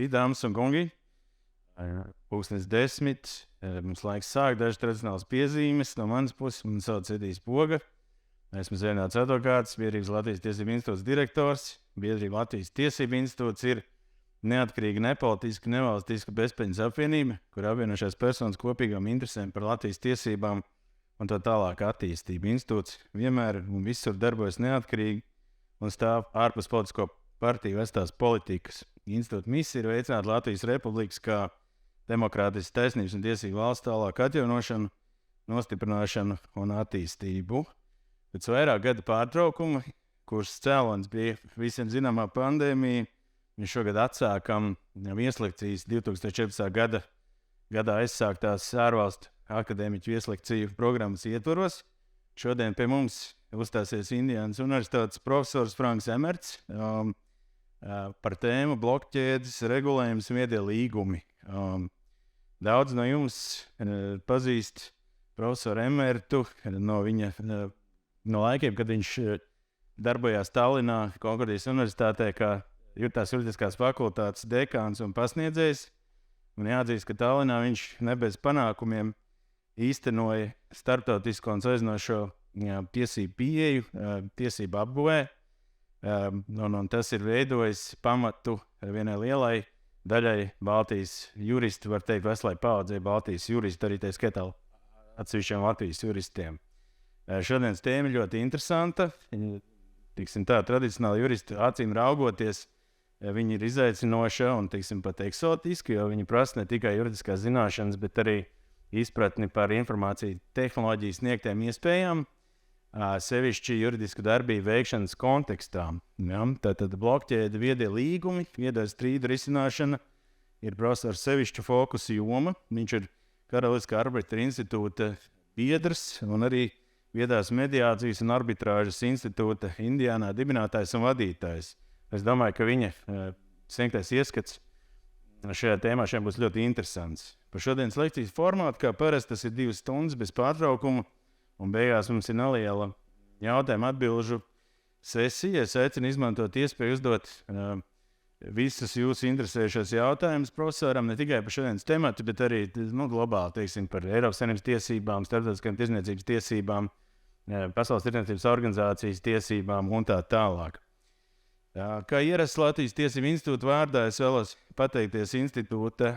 Labrīt, dāmas un kungi. Pūkstens 10. Mums laiks sākt dažas tradicionālas piezīmes. No manas puses man sauc Edijs Poga. Esmu Zēnāts advokāts, Biedrības Latvijas Tiesību institūts direktors. Biedrība Latvijas Tiesību institūts ir neatkarīga, nepolitiska, nevalstiska bezpeļņas apvienība, kur apvienošās personas kopīgām interesēm par Latvijas tiesībām un to tālāk attīstību. Institūts vienmēr un visur darbojas neatkarīgi un stāv ārpus politisko partiju vestās politikas. Institūta misija ir veicināt Latvijas Republikas kā demokrātiskas taisnības un tiesību valsts tālāk atjaunošanu, nostiprināšanu un attīstību. Pēc vairāk gada pārtraukuma, kuras cēlonis bija visiem zināmā pandēmija, mēs šogad atsākam vieslekcijas 2014. gadā aizsāktās ārvalstu akadēmiķu vieslekciju programmas ietvaros. Šodien pie mums uzstāsies Indiānas Universitātes profesors Emmerts par tēmu blokķēdes regulējums un viedie līgumi. Daudz no jums pazīst profesoru Emmertu no viņa no laikiem, kad viņš darbojās Tallinā, Konkordijas universitātē, kā tās juridiskās fakultātes dekāns un pasniedzējs. Un jāatzīst, ka Tallinā viņš ne bez panākumiem īstenoja starptautisko un saizinošo tiesību pieeju, tiesību apguvē. Un tas ir veidojis pamatu vienai lielai daļai Baltijas juristu, var teikt, veselai paudzei Baltijas juristu, arī tā skaitā atsevišķiem Latvijas juristiem. Šodienas tēma ļoti interesanta. Tiksim tā, tradicionāli juristi acīm raugoties, viņi ir izaicinoša un, tiksim, pat eksotiski, jo viņi prasa ne tikai juridiskās zināšanas, bet arī izpratni par informāciju tehnoloģijas sniegtiem iespējām, sevišķi juridisku darbību veikšanas kontekstā. Ja? Tātad blokķēde, viedie līgumi, viedie strīdu risināšana ir profesors sevišķu fokusu joma. Viņš ir Karaliskā arbitra institūta biedrs un arī viedās mediācijas un arbitrāžas institūta Indiānā dibinātājs un vadītājs. Es domāju, ka viņa sniegtais ieskats šajā tēmā šiem būs ļoti interesants. Par šodienas lekcijas formātu, kā parasti, tas ir 2 stundas bez pārtraukuma, un beigās mums ir neliela jautājuma atbilžu sesija. Es aicinu izmantot iespēju uzdot visus jūsu interesējušos jautājumus profesoram, ne tikai par šodienas tematu, bet arī globāli, teiksim, par Eiropas Savienības tiesībām, starptautiskajām tirdzniecības tiesībām, Pasaules tirdzniecības organizācijas tiesībām un tā tālāk. Kā ierasts Latvijas Tiesību institūta vārdā, es vēlos pateikties institūta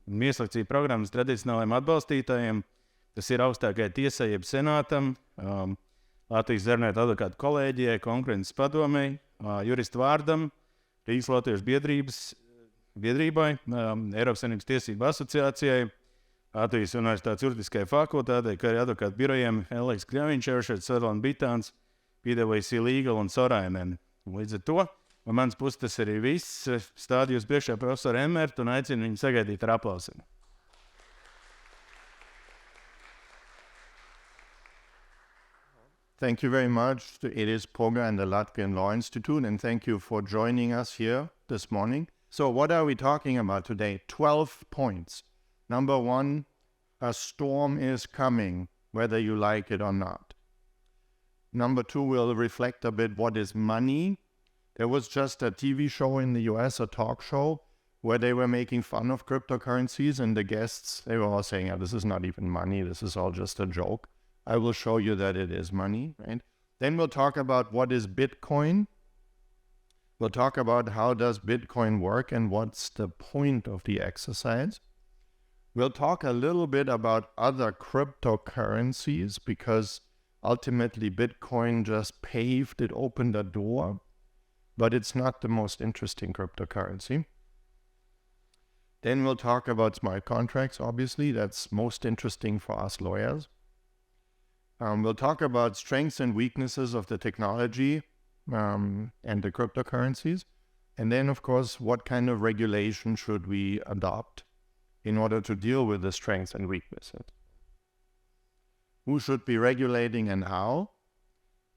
vieslekciju programmas tradicionālajiem atbalstītājiem. Tas ir augstākajai tiesai, jeb senātam, Latvijas Zarnieku advokātu kolēģijai, konkurences padomei, juristu vārdam, Rīgas Latviešu biedrībai, Eiropas Savienības tiesību asociācijai, Latvijas Universitātes juridiskajai fakultātei, kā arī advokātu birojiem Eleks Kļaviņš, Everšēts, Sarlana Bitāns, PwC Legal un Sorainen. Līdz ar to, no manas puses tas arī viss. Stādu jūs priekšā profesoru Emmertu un aicinu viņu sagaidīt ar aplausiem. Thank you very much to Edis Poga and the Latvian Law Institute, and thank you for joining us here this morning. So what are we talking about today? 12 points. Number 1, a storm is coming, whether you like it or not. Number 2, we'll reflect a bit what is money. There was just a TV show in the US, a talk show, where they were making fun of cryptocurrencies, and the guests, they were all saying, this is not even money, this is all just a joke. I will show you that it is money, right? Then we'll talk about what is Bitcoin. We'll talk about how does Bitcoin work and what's the point of the exercise. We'll talk a little bit about other cryptocurrencies, because ultimately Bitcoin just it opened a door, but it's not the most interesting cryptocurrency. Then we'll talk about smart contracts, obviously, that's most interesting for us lawyers. We'll talk about strengths and weaknesses of the technology and the cryptocurrencies. And then, of course, what kind of regulation should we adopt in order to deal with the strengths and weaknesses? Who should be regulating and how?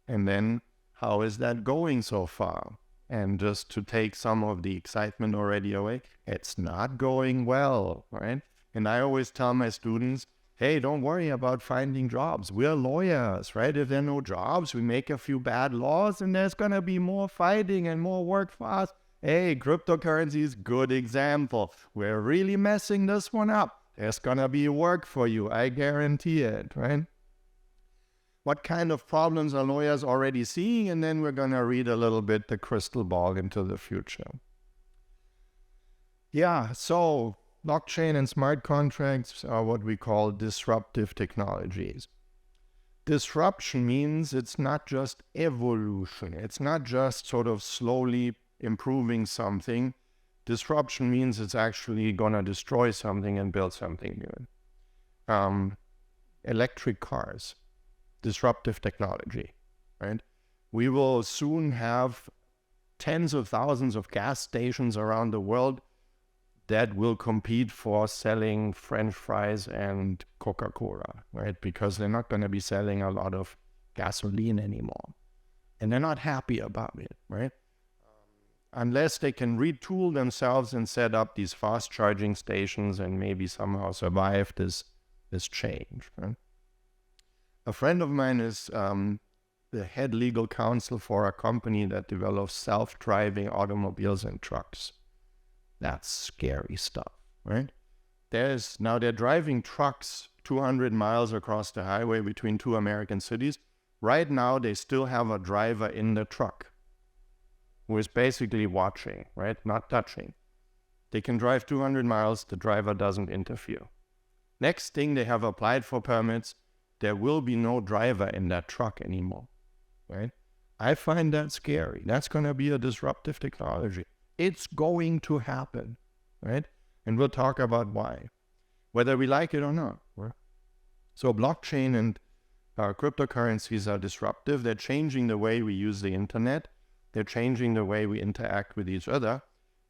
And then, how is that going so far? And just to take some of the excitement already away, it's not going well, right? And I always tell my students, hey, don't worry about finding jobs. We're lawyers, right? If there are no jobs, we make a few bad laws and there's going to be more fighting and more work for us. Hey, cryptocurrency is good example. We're really messing this one up. There's gonna be work for you, I guarantee it, right? What kind of problems are lawyers already seeing? And then we're gonna read a little bit the crystal ball into the future. Yeah, so blockchain and smart contracts are what we call disruptive technologies. Disruption means it's not just evolution. It's not just sort of slowly improving something. Disruption means it's actually going to destroy something and build something new. Electric cars, disruptive technology, right? We will soon have tens of thousands of gas stations around the world that will compete for selling French fries and Coca-Cola, right? Because they're not going to be selling a lot of gasoline anymore. And they're not happy about it, right? Unless they can retool themselves and set up these fast charging stations and maybe somehow survive this change, right? A friend of mine is the head legal counsel for a company that develops self-driving automobiles and trucks. That's scary stuff, right? Now they're driving trucks 200 miles across the highway between two American cities. Right now, they still have a driver in the truck who is basically watching, right? Not touching. They can drive 200 miles, the driver doesn't interfere. Next thing, they have applied for permits. There will be no driver in that truck anymore, right? I find that scary. That's going to be a disruptive technology. It's going to happen, right? And we'll talk about why, whether we like it or not. Right? So blockchain and cryptocurrencies are disruptive. They're changing the way we use the internet. They're changing the way we interact with each other.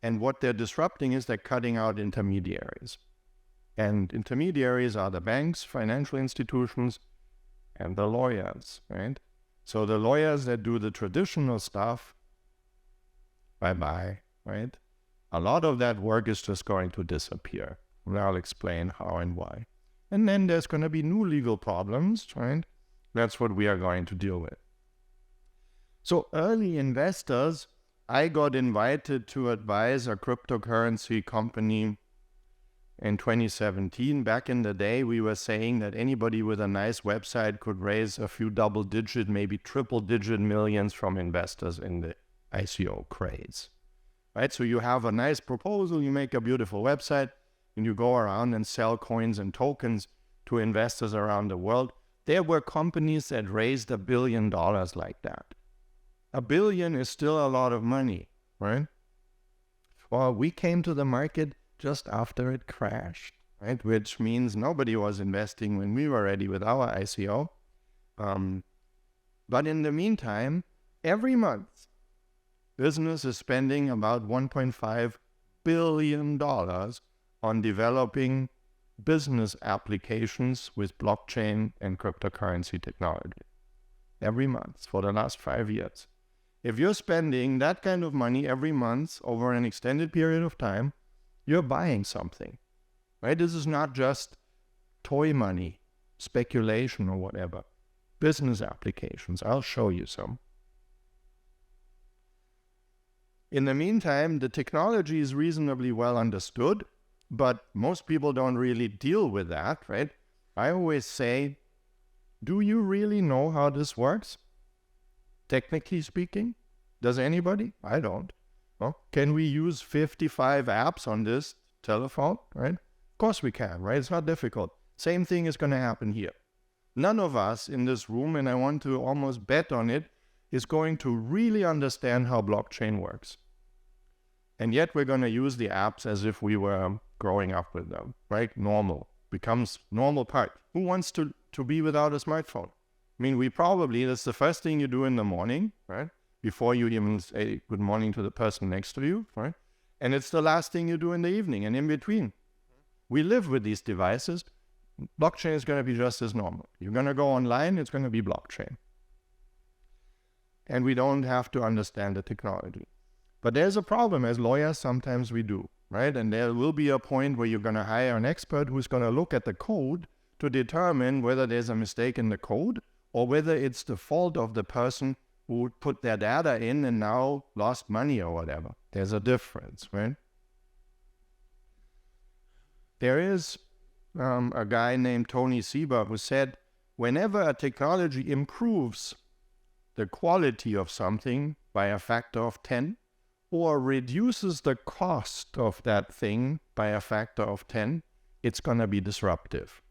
And what they're disrupting is they're cutting out intermediaries. And intermediaries are the banks, financial institutions, and the lawyers, right? So the lawyers that do the traditional stuff, bye-bye, right? A lot of that work is just going to disappear. And I'll explain how and why. And then there's going to be new legal problems, right? That's what we are going to deal with. So early investors, I got invited to advise a cryptocurrency company in 2017. Back in the day, we were saying that anybody with a nice website could raise a few double-digit, maybe triple-digit millions from investors in the ICO craze. Right? So you have a nice proposal, you make a beautiful website, and you go around and sell coins and tokens to investors around the world. There were companies that raised $1 billion like that. $1 billion is still a lot of money, right? Well, we came to the market just after it crashed, right? Which means nobody was investing when we were ready with our ICO. But in the meantime, every month, business is spending about $1.5 billion on developing business applications with blockchain and cryptocurrency technology. Every month for the last 5 years. If you're spending that kind of money every month over an extended period of time, you're buying something, right? This is not just toy money, speculation or whatever. Business applications. I'll show you some. In the meantime, the technology is reasonably well understood, but most people don't really deal with that, right? I always say, do you really know how this works? Technically speaking, does anybody? I don't. Well, can we use 55 apps on this telephone, right? Of course we can, right? It's not difficult. Same thing is going to happen here. None of us in this room, and I want to almost bet on it, is going to really understand how blockchain works. And yet we're going to use the apps as if we were growing up with them, right? Normal. Becomes normal part. Who wants to be without a smartphone? I mean, that's the first thing you do in the morning, right? Before you even say good morning to the person next to you, right? And it's the last thing you do in the evening and in between. We live with these devices. Blockchain is going to be just as normal. You're going to go online, it's going to be blockchain. And we don't have to understand the technology. But there's a problem. As lawyers, sometimes we do, right? And there will be a point where you're going to hire an expert who's going to look at the code to determine whether there's a mistake in the code or whether it's the fault of the person who put their data in and now lost money or whatever. There's a difference, right? There is a guy named Tony Sieber who said, whenever a technology improves the quality of something by a factor of 10, or reduces the cost of that thing by a factor of 10, it's going to be disruptive.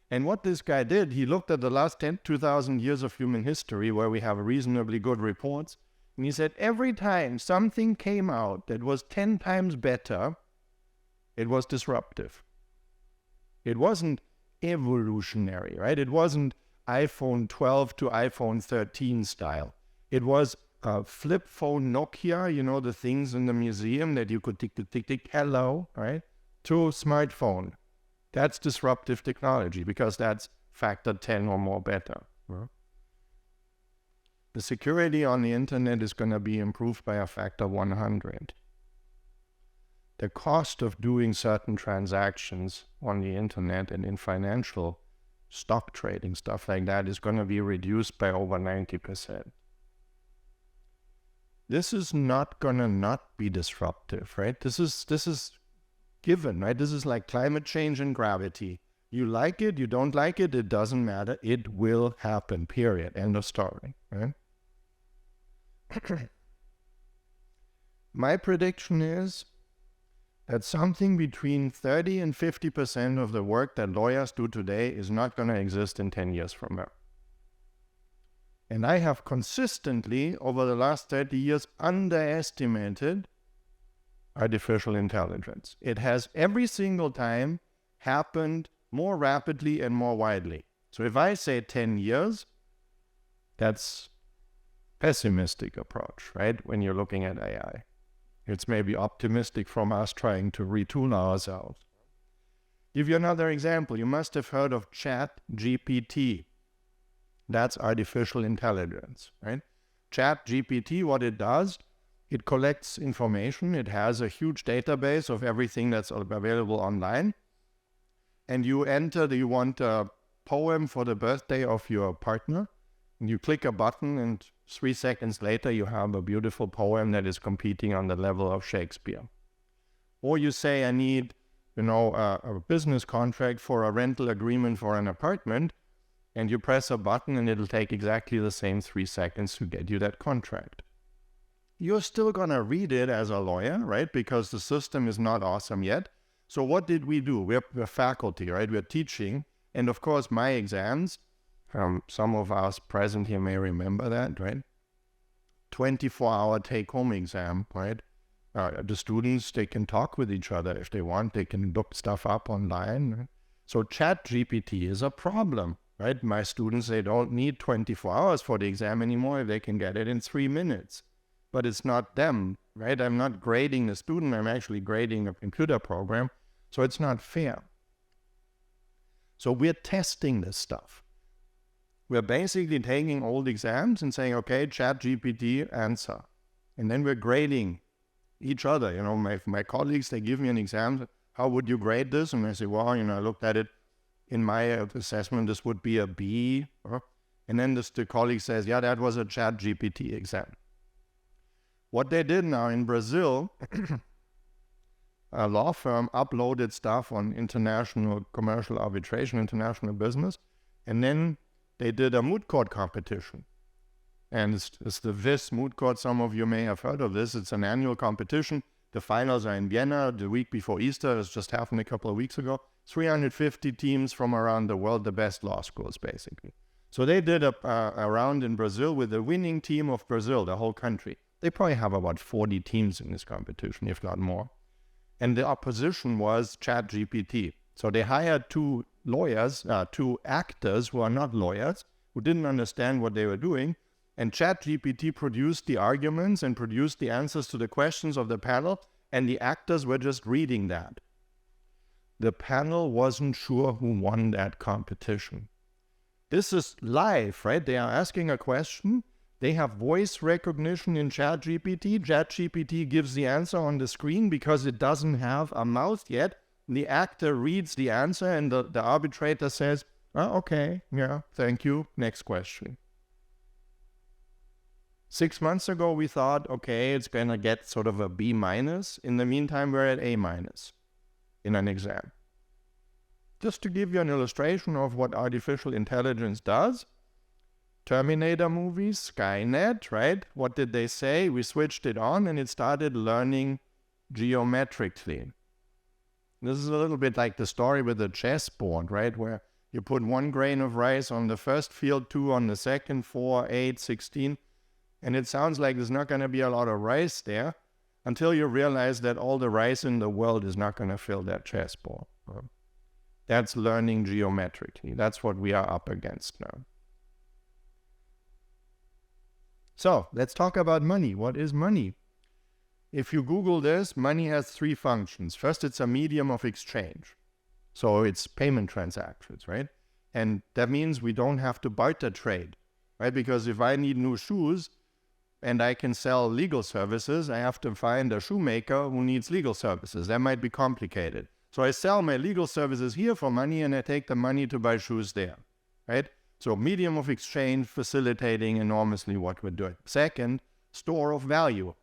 And what this guy did, he looked at the last 2,000 years of human history where we have reasonably good reports, and he said every time something came out that was 10 times better, it was disruptive. It wasn't evolutionary, right? It wasn't iPhone 12 to iPhone 13 style. It was a flip phone Nokia, you know, the things in the museum that you could tick, tick, tick, tick, hello, right? To smartphone. That's disruptive technology because that's factor 10 or more better. Right? The security on the internet is going to be improved by a factor 100. The cost of doing certain transactions on the internet and in financial stock trading, stuff like that, is going to be reduced by over 90%. This is not going to not be disruptive, right? This is given, right? This is like climate change and gravity. You like it, you don't like it, it doesn't matter. It will happen, period. End of story, right? My prediction is that something between 30 and 50% of the work that lawyers do today is not going to exist in 10 years from now. And I have consistently, over the last 30 years, underestimated artificial intelligence. It has every single time happened more rapidly and more widely. So if I say 10 years, that's pessimistic approach, right? When you're looking at AI. It's maybe optimistic from us trying to retool ourselves. Give you another example. You must have heard of ChatGPT. That's artificial intelligence, right? ChatGPT, what it does, it collects information. It has a huge database of everything that's available online. And you enter, you want a poem for the birthday of your partner. And you click a button and 3 seconds later you have a beautiful poem that is competing on the level of Shakespeare. Or you say, I need, a business contract for a rental agreement for an apartment. And you press a button and it'll take exactly the same 3 seconds to get you that contract. You're still going to read it as a lawyer, right? Because the system is not awesome yet. So what did we do? We're faculty, right? We're teaching. And of course, my exams, some of us present here may remember that, right? 24-hour take-home exam, right? The students, they can talk with each other if they want. They can look stuff up online. Right? So ChatGPT is a problem, right? My students, they don't need 24 hours for the exam anymore if they can get it in 3 minutes. But it's not them, right? I'm not grading the student. I'm actually grading a computer program. So it's not fair. So we're testing this stuff. We're basically taking old exams and saying, okay, ChatGPT, answer. And then we're grading each other. My colleagues, they give me an exam. How would you grade this? And I say, well, I looked at it. In my assessment, this would be a B. And then the colleague says, yeah, that was a ChatGPT exam. What they did now in Brazil, a law firm uploaded stuff on international commercial arbitration, international business, and then they did a moot court competition. And it's the VIS moot court. Some of you may have heard of this. It's an annual competition. The finals are in Vienna the week before Easter. It's just happened a couple of weeks ago. 350 teams from around the world, the best law schools, basically. So they did a round in Brazil with the winning team of Brazil, the whole country. They probably have about 40 teams in this competition, if not more. And the opposition was ChatGPT. So they hired 2 lawyers, 2 actors who are not lawyers, who didn't understand what they were doing. And ChatGPT produced the arguments and produced the answers to the questions of the panel, and the actors were just reading that. The panel wasn't sure who won that competition. This is live, right? They are asking a question. They have voice recognition in ChatGPT. ChatGPT gives the answer on the screen because it doesn't have a mouth yet. The actor reads the answer and the arbitrator says, okay, yeah, thank you, next question. 6 months ago, we thought, okay, it's going to get sort of a B minus. In the meantime, we're at A minus in an exam. Just to give you an illustration of what artificial intelligence does, Terminator movies, Skynet, right? What did they say? We switched it on and it started learning geometrically. This is a little bit like the story with the chessboard, right? Where you put 1 grain of rice on the first field, 2 on the second, 4, 8, 16. And it sounds like there's not going to be a lot of rice there until you realize that all the rice in the world is not going to fill that chessboard. That's learning geometrically. That's what we are up against now. So let's talk about money. What is money? If you Google this, money has 3 functions. First, it's a medium of exchange. So it's payment transactions, right? And that means we don't have to barter trade, right? Because if I need new shoes, and I can sell legal services, I have to find a shoemaker who needs legal services. That might be complicated. So I sell my legal services here for money and I take the money to buy shoes there, right? So medium of exchange facilitating enormously what we're doing. Second, store of value.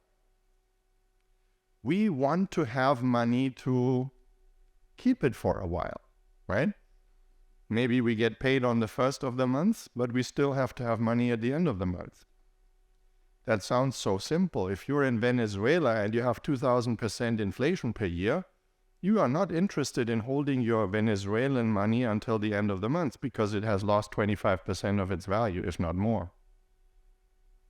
We want to have money to keep it for a while, right? Maybe we get paid on the first of the month, but we still have to have money at the end of the month. That sounds so simple. If you're in Venezuela and you have 2,000% inflation per year, you are not interested in holding your Venezuelan money until the end of the month because it has lost 25% of its value, if not more.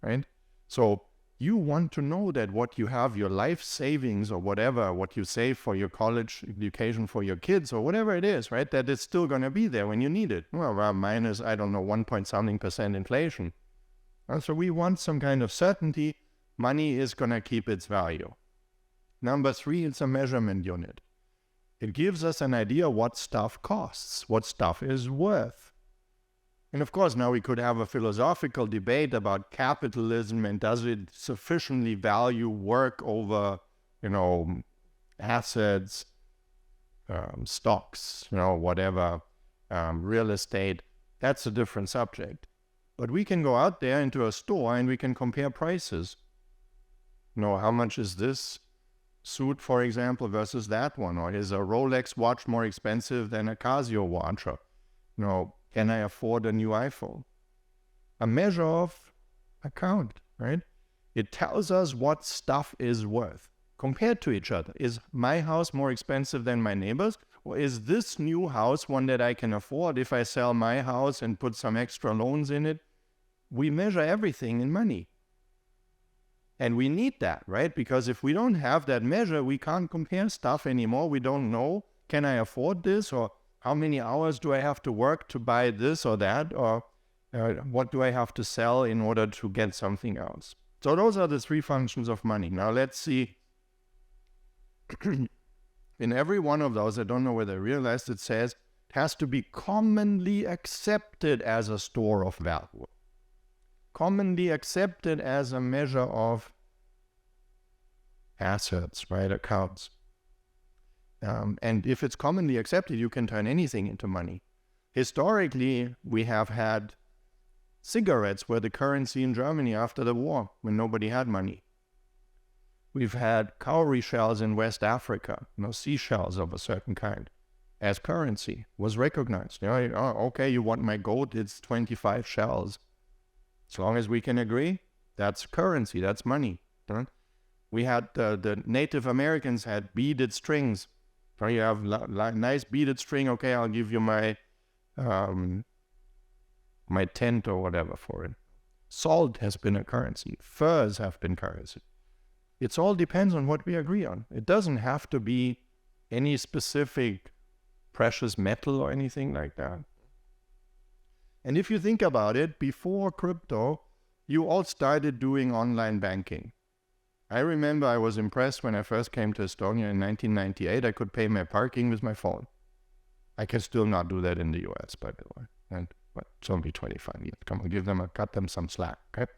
Right? So you want to know that what you have, your life savings or whatever, what you save for your college education for your kids or whatever it is, right? That it's still going to be there when you need it. Well, minus, I don't know, 1-point-something% inflation. And so we want some kind of certainty. Money is going to keep its value. Number 3, it's a measurement unit. It gives us an idea what stuff costs, what stuff is worth. And of course, now we could have a philosophical debate about capitalism and does it sufficiently value work over, assets, stocks, whatever, real estate. That's a different subject. But we can go out there into a store and we can compare prices. How much is this suit, for example, versus that one? Or is a Rolex watch more expensive than a Casio watch? Or, can I afford a new iPhone? A measure of account, right? It tells us what stuff is worth compared to each other. Is my house more expensive than my neighbor's? Or is this new house one that I can afford if I sell my house and put some extra loans in it? We measure everything in money. And we need that, right? Because if we don't have that measure, we can't compare stuff anymore. We don't know, can I afford this? Or how many hours do I have to work to buy this or that? Or what do I have to sell in order to get something else? So those are the 3 functions of money. Now let's see. In every one of those, I don't know whether I realized, it says it has to be commonly accepted as a store of value. Commonly accepted as a measure of assets, right? Accounts. And if it's commonly accepted, you can turn anything into money. Historically, we have had cigarettes were the currency in Germany after the war, when nobody had money. We've had cowrie shells in West Africa, seashells of a certain kind, as currency, was recognized. Okay, you want my goat, it's 25 shells. As long as we can agree, that's currency, that's money. Right? We had the Native Americans had beaded strings. So you have nice beaded string, okay, I'll give you my my tent or whatever for it. Salt has been a currency. Furs have been currency. It all depends on what we agree on. It doesn't have to be any specific precious metal or anything like that. And if you think about it, before crypto, you all started doing online banking. I remember I was impressed when I first came to Estonia in 1998. I could pay my parking with my phone. I can still not do that in the US, by the way. But it's only 25 years. Come on, cut them some slack, okay?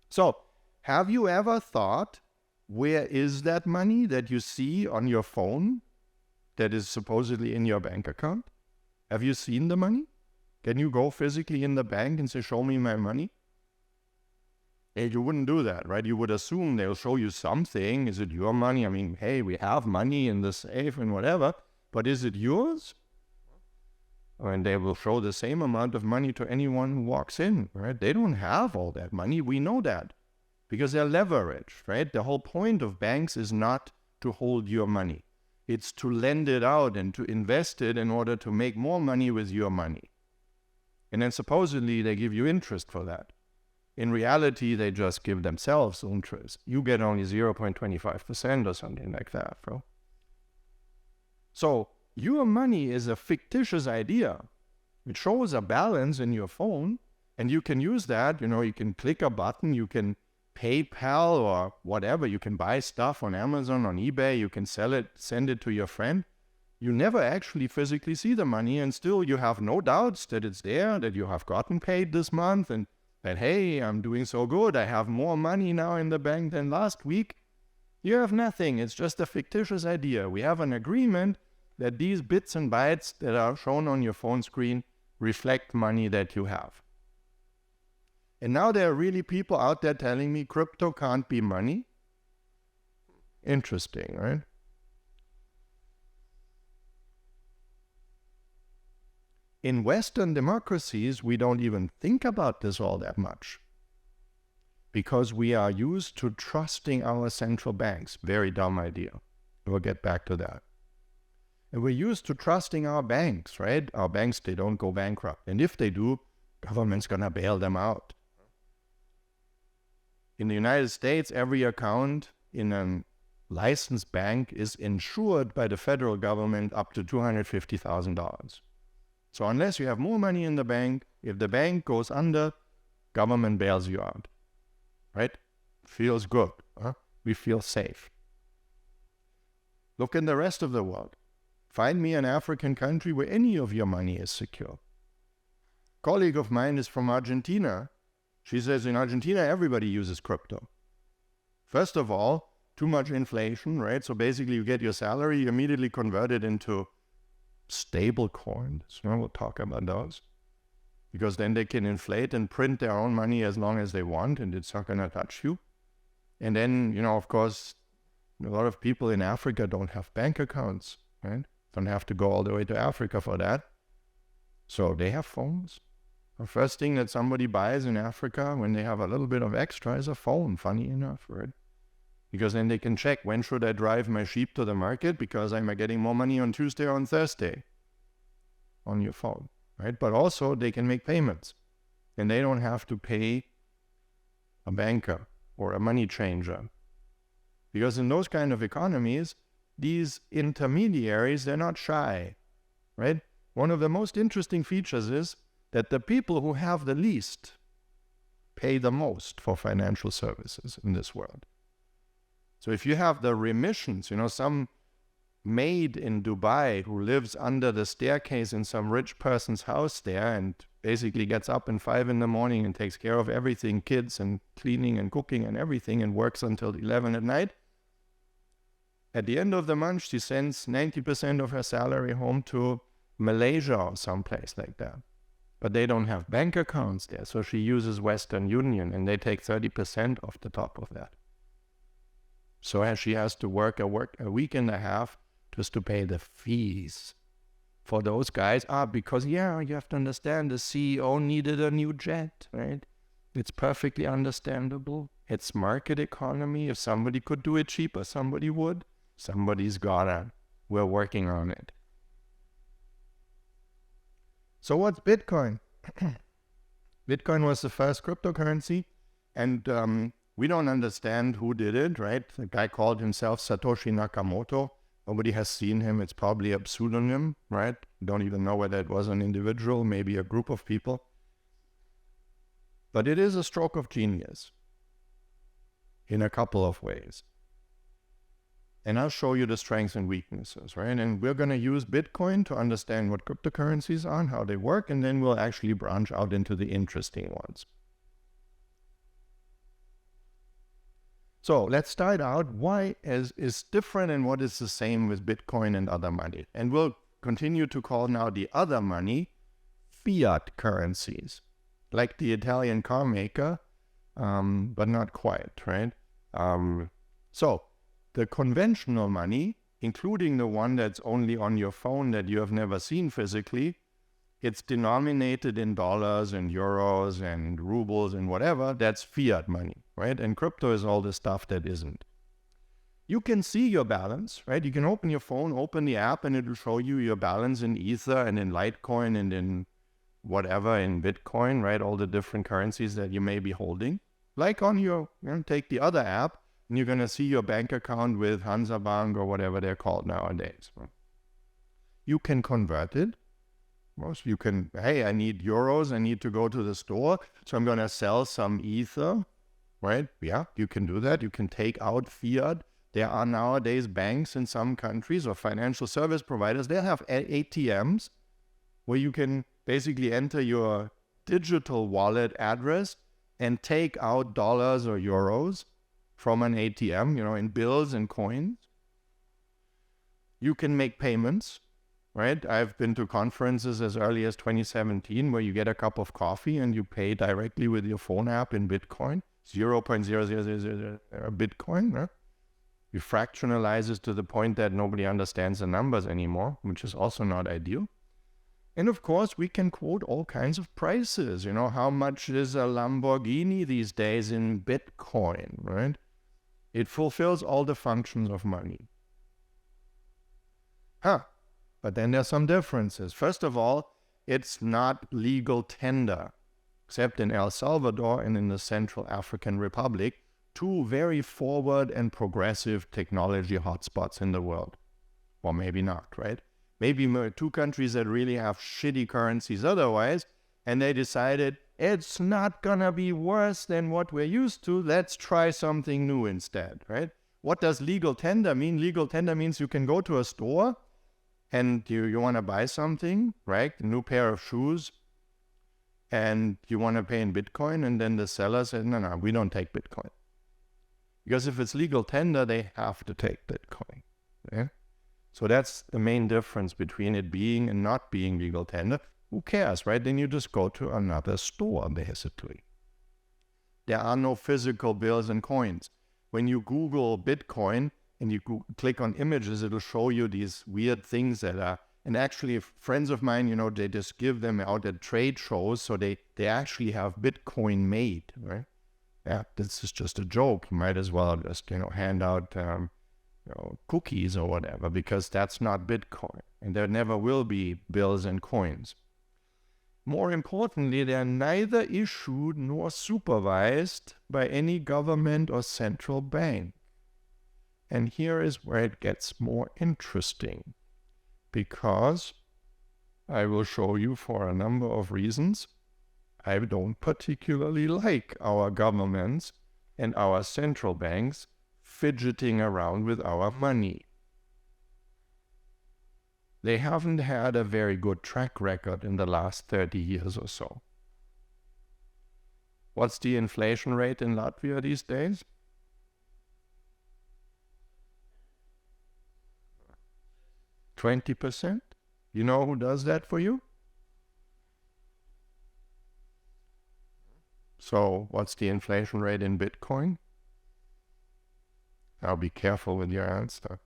So, have you ever thought, where is that money that you see on your phone that is supposedly in your bank account? Have you seen the money? Can you go physically in the bank and say, show me my money? You wouldn't do that, right? You would assume they'll show you something. Is it your money? I mean, hey, we have money in the safe and whatever, but is it yours? And they will show the same amount of money to anyone who walks in, right? They don't have all that money. We know that because they're leveraged, right? The whole point of banks is not to hold your money. It's to lend it out and to invest it in order to make more money with your money. And then supposedly they give you interest for that. In reality, they just give themselves interest. You get only 0.25% or something like that, bro. So your money is a fictitious idea. It shows a balance in your phone, and you can use that. You can click a button, you can PayPal or whatever. You can buy stuff on Amazon, on eBay, you can sell it, send it to your friend. You never actually physically see the money, and still you have no doubts that it's there, that you have gotten paid this month, and that, hey, I'm doing so good, I have more money now in the bank than last week. You have nothing. It's just a fictitious idea. We have an agreement that these bits and bytes that are shown on your phone screen reflect money that you have. And now there are really people out there telling me crypto can't be money. Interesting, right? In Western democracies, we don't even think about this all that much because we are used to trusting our central banks. Very dumb idea. We'll get back to that. And we're used to trusting our banks, right? Our banks, they don't go bankrupt. And if they do, government's going to bail them out. In the United States, every account in a licensed bank is insured by the federal government up to $250,000. So unless you have more money in the bank, if the bank goes under, government bails you out, right? Feels good. Huh? We feel safe. Look in the rest of the world. Find me an African country where any of your money is secure. A colleague of mine is from Argentina. She says in Argentina, everybody uses crypto. First of all, too much inflation, right? So basically you get your salary, you immediately convert it into stable coins. We'll talk about those. Because then they can inflate and print their own money as long as they want, and it's not going to touch you. And then, of course, a lot of people in Africa don't have bank accounts, right? Don't have to go all the way to Africa for that. So they have phones. The first thing that somebody buys in Africa when they have a little bit of extra is a phone, funny enough, right? Because then they can check, when should I drive my sheep to the market because I'm getting more money on Tuesday or on Thursday on your phone, right? But also they can make payments and they don't have to pay a banker or a money changer. Because in those kind of economies, these intermediaries, they're not shy, right? One of the most interesting features is that the people who have the least pay the most for financial services in this world. So if you have the remissions, some maid in Dubai who lives under the staircase in some rich person's house there and basically gets up at 5 in the morning and takes care of everything, kids and cleaning and cooking and everything, and works until 11 at night, at the end of the month, she sends 90% of her salary home to Malaysia or someplace like that. But they don't have bank accounts there, so she uses Western Union, and they take 30% off the top of that. So she has to work a week and a half just to pay the fees for those guys. Because, you have to understand, the CEO needed a new jet, right? It's perfectly understandable. It's market economy. If somebody could do it cheaper, somebody would. Somebody's gotta. We're working on it. So what's Bitcoin? Bitcoin was the first cryptocurrency, and we don't understand who did it, right? The guy called himself Satoshi Nakamoto. Nobody has seen him. It's probably a pseudonym, right? Don't even know whether it was an individual, maybe a group of people. But it is a stroke of genius in a couple of ways. And I'll show you the strengths and weaknesses, right? And we're going to use Bitcoin to understand what cryptocurrencies are and how they work, and then we'll actually branch out into the interesting ones. So let's start out why is different and what is the same with Bitcoin and other money. And we'll continue to call now the other money fiat currencies. Like the Italian car maker, but not quite, right? So the conventional money, including the one that's only on your phone that you have never seen physically, it's denominated in dollars and euros and rubles and whatever. That's fiat money, right? And crypto is all the stuff that isn't. You can see your balance, right? You can open your phone, open the app, and it will show you your balance in Ether and in Litecoin and in whatever, in Bitcoin, right? All the different currencies that you may be holding. Like on your, take the other app, and you're going to see your bank account with Hansa Bank or whatever they're called nowadays. You can convert it. You can, hey, I need euros, I need to go to the store, so I'm going to sell some Ether, right? Yeah, you can do that. You can take out fiat. There are nowadays banks in some countries or financial service providers, they have ATMs where you can basically enter your digital wallet address and take out dollars or euros from an ATM, in bills and coins. You can make payments, right? I've been to conferences as early as 2017 where you get a cup of coffee and you pay directly with your phone app in Bitcoin, 0.0000 Bitcoin, right? You fractionalize it to the point that nobody understands the numbers anymore, which is also not ideal. And of course, we can quote all kinds of prices. How much is a Lamborghini these days in Bitcoin, right? It fulfills all the functions of money. But then there's some differences. First of all, it's not legal tender, except in El Salvador and in the Central African Republic, two very forward and progressive technology hotspots in the world. Or maybe not, right? Maybe two countries that really have shitty currencies otherwise, and they decided, it's not gonna be worse than what we're used to, let's try something new instead, right? What does legal tender mean? Legal tender means you can go to a store and you want to buy something, right? A new pair of shoes, and you want to pay in Bitcoin, and then the seller says, no, we don't take Bitcoin. Because if it's legal tender, they have to take Bitcoin. Okay? So that's the main difference between it being and not being legal tender. Who cares, right? Then you just go to another store, basically. There are no physical bills and coins. When you Google Bitcoin and you click on images, it'll show you these weird things that are, and actually friends of mine, they just give them out at trade shows, so they actually have Bitcoin made, right? Yeah, this is just a joke. You might as well just, hand out, cookies or whatever, because that's not Bitcoin. And there never will be bills and coins. More importantly, they are neither issued nor supervised by any government or central bank. And here is where it gets more interesting, because I will show you for a number of reasons, I don't particularly like our governments and our central banks fidgeting around with our money. They haven't had a very good track record in the last 30 years or so. What's the inflation rate in Latvia these days? 20%? You know who does that for you? So what's the inflation rate in Bitcoin? Now be careful with your answer.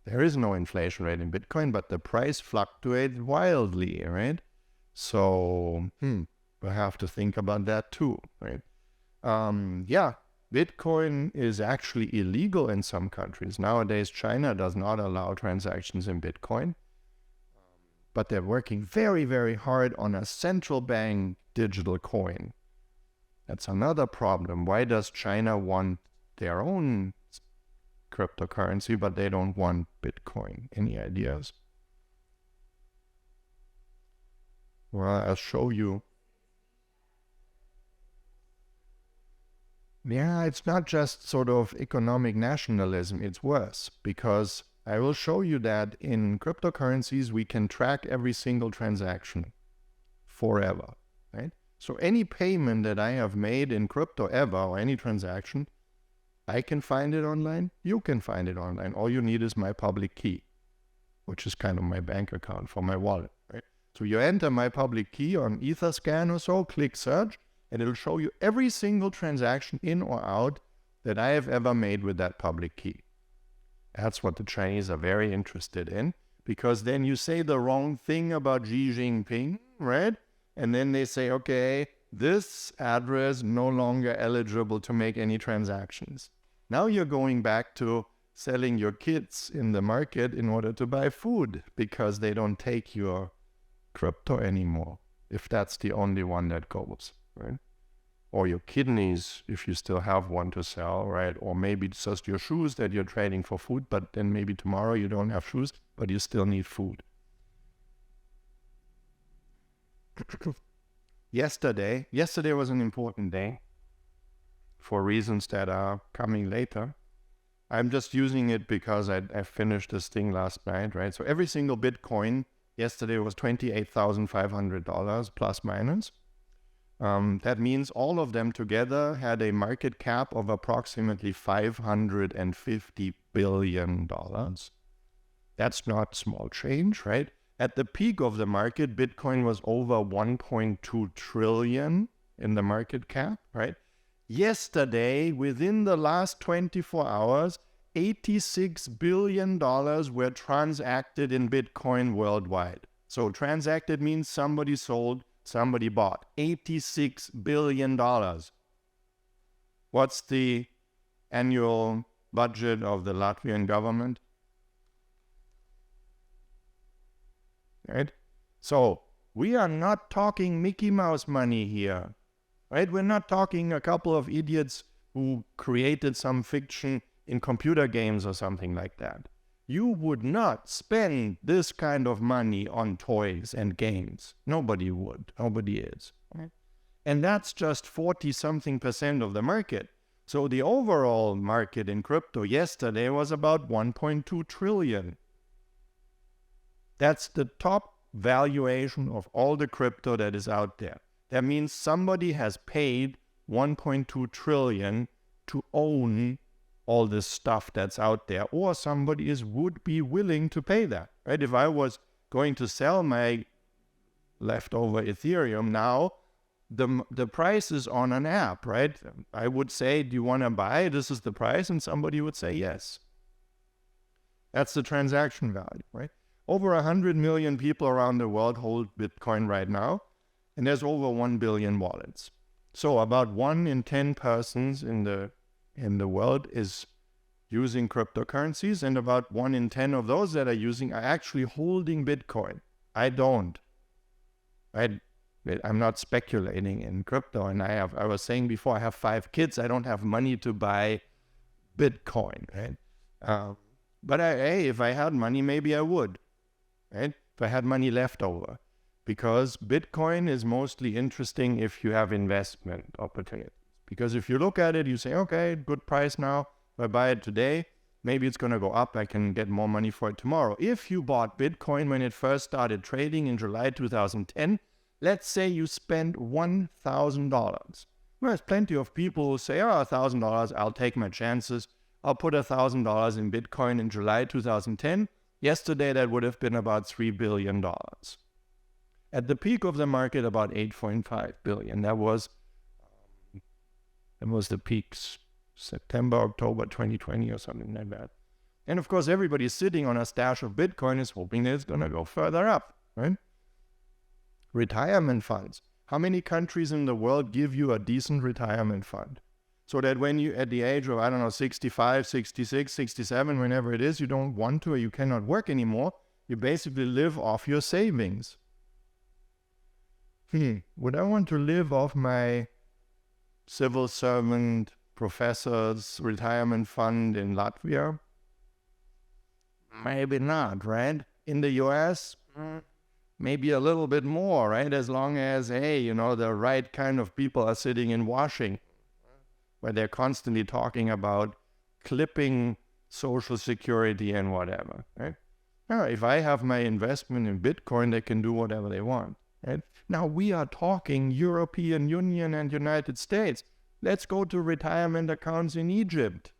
There is no inflation rate in Bitcoin, but the price fluctuates wildly, right? So we'll have to think about that too, right? Bitcoin is actually illegal in some countries. Nowadays, China does not allow transactions in Bitcoin, but they're working very, very hard on a central bank digital coin. That's another problem. Why does China want their own cryptocurrency, but they don't want Bitcoin? Any ideas? Well, I'll show you. Yeah, it's not just sort of economic nationalism, it's worse, because I will show you that in cryptocurrencies we can track every single transaction forever, right? So any payment that I have made in crypto ever, or any transaction, I can find it online, you can find it online. All you need is my public key, which is kind of my bank account for my wallet, right? So you enter my public key on Etherscan or so, click search, and it'll show you every single transaction in or out that I have ever made with that public key. That's what the Chinese are very interested in, because then you say the wrong thing about Xi Jinping, right? And then they say, okay, this address no longer eligible to make any transactions. Now you're going back to selling your kids in the market in order to buy food because they don't take your crypto anymore, if that's the only one that goes, right? Or your kidneys, if you still have one to sell, right? Or maybe it's just your shoes that you're trading for food, but then maybe tomorrow you don't have shoes, but you still need food. Yesterday was an important day for reasons that are coming later. I'm just using it because I finished this thing last night, right? So every single Bitcoin yesterday was $28,500 plus minus. That means all of them together had a market cap of approximately $550 billion. That's not small change, right? At the peak of the market, Bitcoin was over 1.2 trillion in the market cap, right? Yesterday, within the last 24 hours, $86 billion were transacted in Bitcoin worldwide. So transacted means somebody sold, somebody bought. $86 billion. What's the annual budget of the Latvian government? Right? So we are not talking Mickey Mouse money here. Right? We're not talking a couple of idiots who created some fiction in computer games or something like that. You would not spend this kind of money on toys and games. Nobody would. Nobody is. Right? And that's just 40-something% of the market. So the overall market in crypto yesterday was about 1.2 trillion. That's the top valuation of all the crypto that is out there. That means somebody has paid 1.2 trillion to own all this stuff that's out there, or somebody would be willing to pay that, right? If I was going to sell my leftover Ethereum now, the price is on an app, right? I would say, do you want to buy? This is the price, and somebody would say yes. That's the transaction value, right? Over 100 million people around the world hold Bitcoin right now, and there's over 1 billion wallets. So about 1 in 10 persons in the world is using cryptocurrencies, and about 1 in 10 of those that are using are actually holding Bitcoin. I don't. I'm not speculating in crypto, and I was saying before, I have 5 kids. I don't have money to buy Bitcoin, right? But if I had money, maybe I would, right? If I had money left over. Because Bitcoin is mostly interesting if you have investment opportunities. Because if you look at it, you say, okay, good price now. If I buy it today, maybe it's going to go up. I can get more money for it tomorrow. If you bought Bitcoin when it first started trading in July 2010, let's say you spent $1,000. Well, there's plenty of people who say, $1,000, I'll take my chances. I'll put $1,000 in Bitcoin in July 2010. Yesterday, that would have been about $3 billion. At the peak of the market, about 8.5 billion. That was the peaks, September, October 2020 or something like that. And of course, everybody sitting on a stash of Bitcoin is hoping that it's going to go further up, right? Retirement funds. How many countries in the world give you a decent retirement fund? So that when you, at the age of, 65, 66, 67, whenever it is, you don't want to or you cannot work anymore, you basically live off your savings. Would I want to live off my civil servant professor's retirement fund in Latvia? Maybe not, right? In the US, maybe a little bit more, right? As long as, the right kind of people are sitting in Washington, where they're constantly talking about clipping Social Security and whatever, right? Now, if I have my investment in Bitcoin, they can do whatever they want, right? Now, we are talking European Union and United States. Let's go to retirement accounts in Egypt.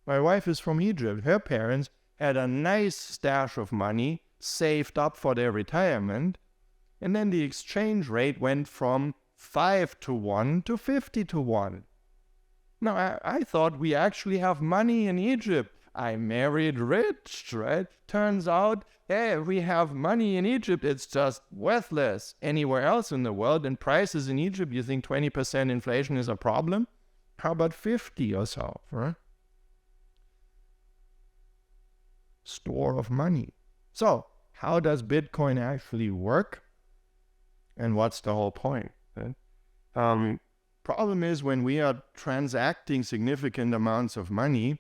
My wife is from Egypt. Her parents had a nice stash of money saved up for their retirement, and then the exchange rate went from 5-1 to 50-1. Now, I thought we actually have money in Egypt. I married rich, right? Turns out, hey, we have money in Egypt. It's just worthless anywhere else in the world. And prices in Egypt, you think 20% inflation is a problem? How about 50 or so, right? Store of money. So, how does Bitcoin actually work? And what's the whole point? Right? Problem is, when we are transacting significant amounts of money,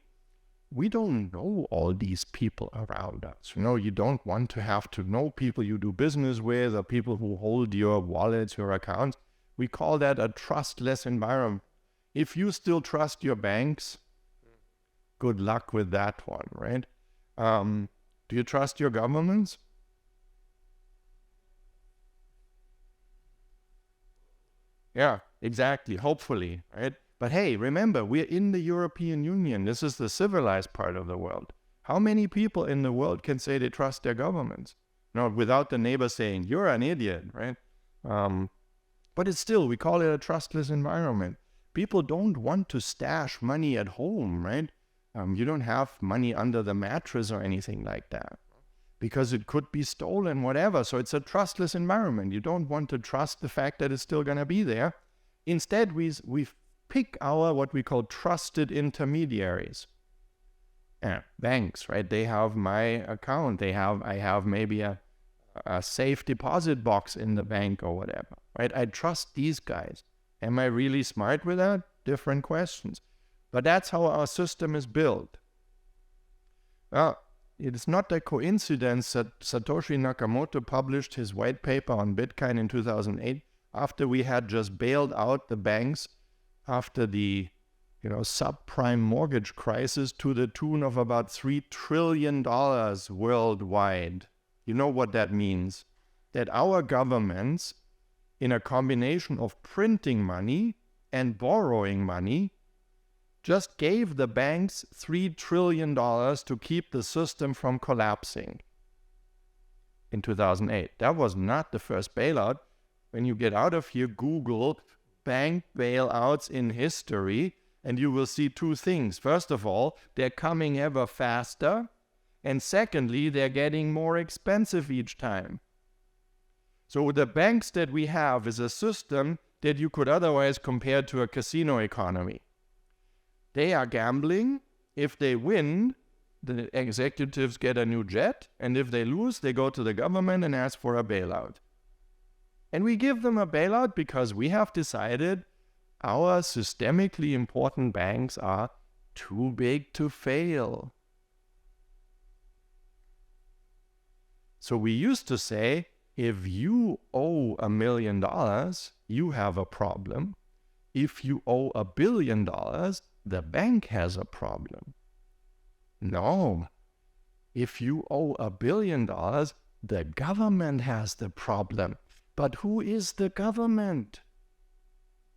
we don't know all these people around us. You don't want to have to know people you do business with or people who hold your wallets, your accounts. We call that a trustless environment. If you still trust your banks, good luck with that one, right? Do you trust your governments? Yeah, exactly. Hopefully, right? But hey, remember, we're in the European Union. This is the civilized part of the world. How many people in the world can say they trust their governments? No, without the neighbor saying, you're an idiot, right? But it's still, we call it a trustless environment. People don't want to stash money at home, right? You don't have money under the mattress or anything like that because it could be stolen, whatever. So it's a trustless environment. You don't want to trust the fact that it's still going to be there. Instead, we pick our what we call trusted intermediaries. Banks, right? They have my account. I have maybe a safe deposit box in the bank or whatever, right? I trust these guys. Am I really smart with that? Different questions. But that's how our system is built. Well, it is not a coincidence that Satoshi Nakamoto published his white paper on Bitcoin in 2008 after we had just bailed out the banks after the subprime mortgage crisis to the tune of about $3 trillion worldwide. You know what that means? That our governments, in a combination of printing money and borrowing money, just gave the banks $3 trillion to keep the system from collapsing in 2008. That was not the first bailout. When you get out of here, Google bank bailouts in history, and you will see two things. First of all, they're coming ever faster. And secondly, they're getting more expensive each time. So the banks that we have is a system that you could otherwise compare to a casino economy. They are gambling. If they win, the executives get a new jet. And if they lose, they go to the government and ask for a bailout. And we give them a bailout because we have decided our systemically important banks are too big to fail. So we used to say, if you owe $1 million, you have a problem. If you owe $1 billion, the bank has a problem. No. If you owe $1 billion, the government has the problem. But who is the government?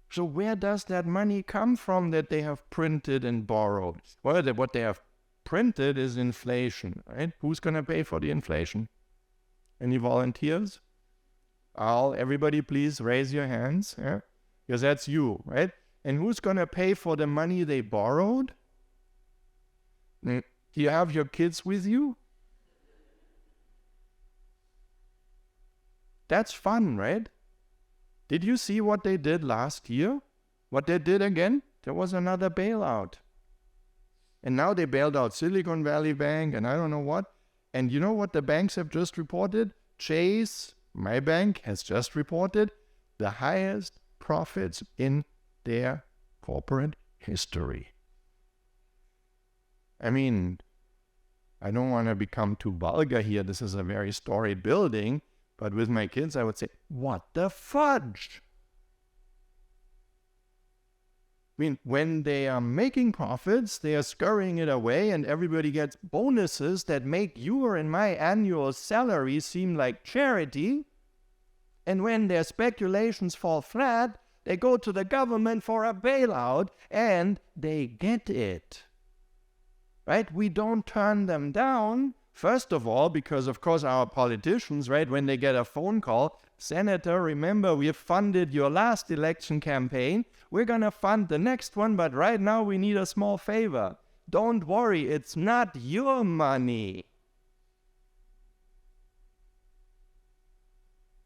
So where does that money come from that they have printed and borrowed? Well, what they have printed is inflation, right? Who's going to pay for the inflation? Any volunteers? Everybody please raise your hands, yeah? Because that's you, right? And who's going to pay for the money they borrowed? Do you have your kids with you? That's fun, right? Did you see what they did last year? What they did again? There was another bailout. And now they bailed out Silicon Valley Bank and I don't know what. And you know what the banks have just reported? Chase, my bank, has just reported the highest profits in their corporate history. I mean, I don't want to become too vulgar here. This is a very storied building. But with my kids, I would say, what the fudge? I mean, when they are making profits, they are scurrying it away and everybody gets bonuses that make your and my annual salary seem like charity. And when their speculations fall flat, they go to the government for a bailout and they get it. Right? We don't turn them down. First of all, because of course our politicians, right, when they get a phone call, Senator, remember, we funded your last election campaign. We're going to fund the next one, but right now we need a small favor. Don't worry, it's not your money.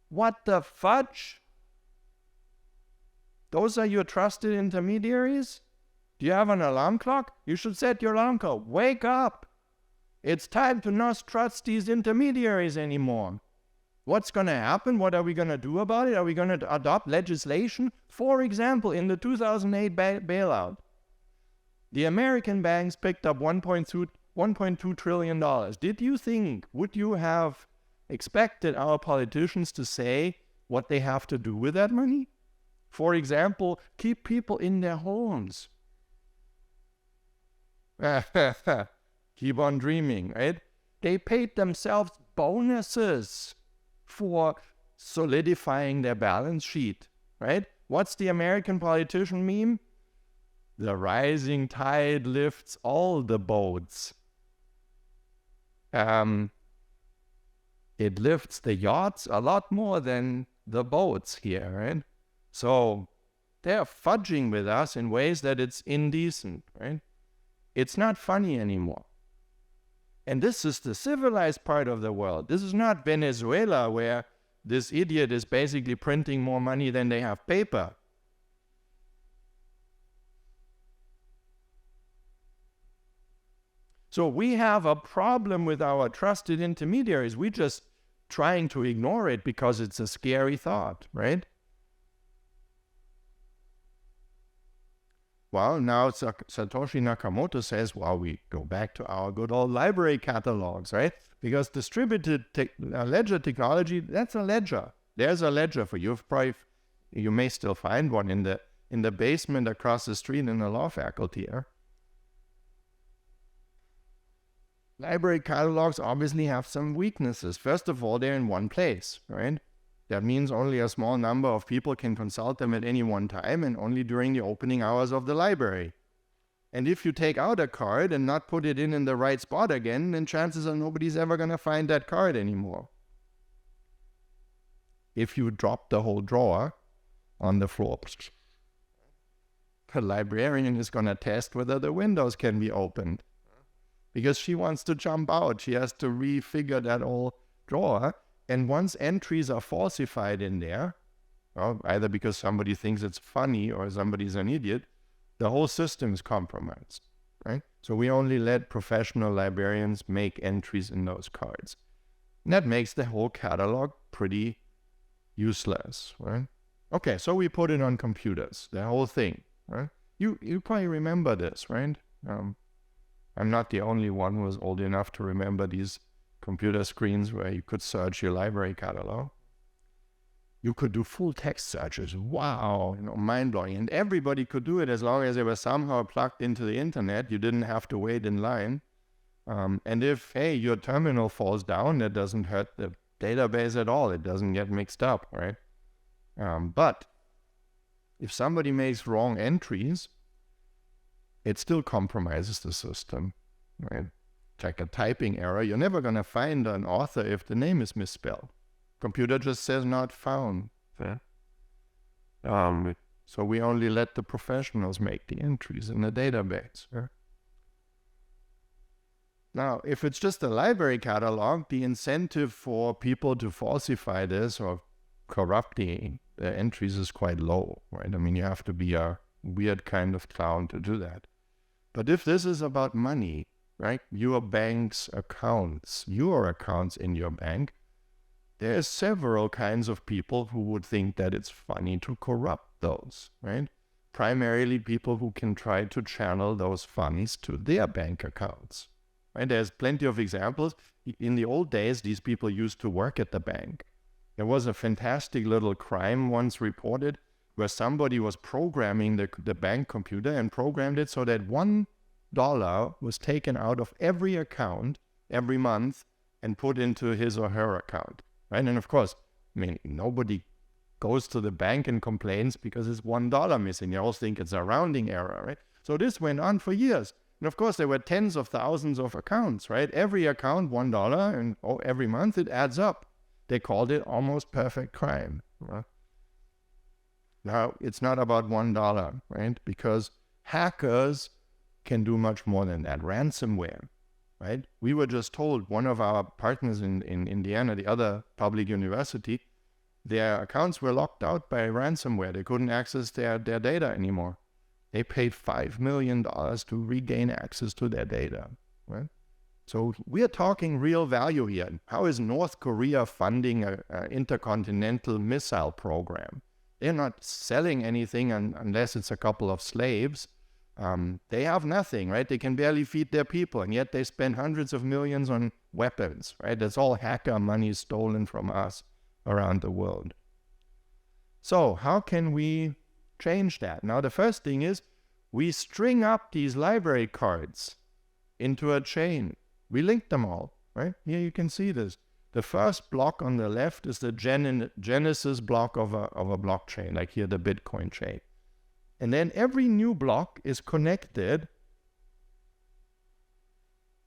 What the fudge? Those are your trusted intermediaries? Do you have an alarm clock? You should set your alarm clock. Wake up! It's time to not trust these intermediaries anymore. What's going to happen? What are we going to do about it? Are we going to adopt legislation? For example, in the 2008 bailout, the American banks picked up $1.2 trillion. Would you have expected our politicians to say what they have to do with that money? For example, keep people in their homes. Keep on dreaming, right? They paid themselves bonuses for solidifying their balance sheet, right? What's the American politician meme? The rising tide lifts all the boats. It lifts the yachts a lot more than the boats here, right? So they're fudging with us in ways that it's indecent, right? It's not funny anymore. And this is the civilized part of the world. This is not Venezuela, where this idiot is basically printing more money than they have paper. So we have a problem with our trusted intermediaries. We're just trying to ignore it because it's a scary thought, right? Well, now Satoshi Nakamoto says, well, we go back to our good old library catalogs, right? Because distributed ledger technology, that's a ledger. There's a ledger for you. You may still find one in the basement across the street in the law faculty here. Library catalogs obviously have some weaknesses. First of all, they're in one place, right? That means only a small number of people can consult them at any one time, and only during the opening hours of the library. And if you take out a card and not put it in the right spot again, then chances are nobody's ever going to find that card anymore. If you drop the whole drawer on the floor, the librarian is going to test whether the windows can be opened. Because she wants to jump out. She has to refigure that whole drawer. And once entries are falsified in there, well, either because somebody thinks it's funny or somebody's an idiot, the whole system is compromised, right? So we only let professional librarians make entries in those cards. And that makes the whole catalog pretty useless, right? Okay, so we put it on computers, the whole thing, right? You probably remember this, right? I'm not the only one who was old enough to remember these computer screens where you could search your library catalog. You could do full text searches. Wow, mind-blowing. And everybody could do it as long as they were somehow plugged into the internet. You didn't have to wait in line. And if, hey, your terminal falls down, that doesn't hurt the database at all. It doesn't get mixed up, right? But if somebody makes wrong entries, it still compromises the system, right? Check a typing error. You're never going to find an author if the name is misspelled. Computer just says not found. Yeah. So we only let the professionals make the entries in the database. Yeah. Now, if it's just a library catalog, the incentive for people to falsify this or corrupt the entries is quite low, right? I mean, you have to be a weird kind of clown to do that. But if this is about money, right, your bank's accounts, your accounts in your bank, there are several kinds of people who would think that it's funny to corrupt those, right? Primarily people who can try to channel those funds to their bank accounts, right? There's plenty of examples. In the old days, these people used to work at the bank. There was a fantastic little crime once reported where somebody was programming the bank computer and programmed it so that $1 was taken out of every account every month and put into his or her account, right? And of course, I mean, nobody goes to the bank and complains because it's $1 missing. You all think it's a rounding error, right? So this went on for years. And of course, there were tens of thousands of accounts, right? Every account, $1, and every month it adds up. They called it almost perfect crime. Now, it's not about $1, right? Because hackers can do much more than that. Ransomware, right? We were just told, one of our partners in Indiana, the other public university, their accounts were locked out by ransomware. They couldn't access their data anymore. They paid $5 million to regain access to their data, right? So we are talking real value here. How is North Korea funding an intercontinental missile program? They're not selling anything unless it's a couple of slaves. They have nothing, right? They can barely feed their people, and yet they spend hundreds of millions on weapons, right? That's all hacker money stolen from us around the world. So how can we change that? Now, the first thing is we string up these library cards into a chain. We link them all, right? Here you can see this. The first block on the left is the genesis block of a blockchain, like here the Bitcoin chain. And then every new block is connected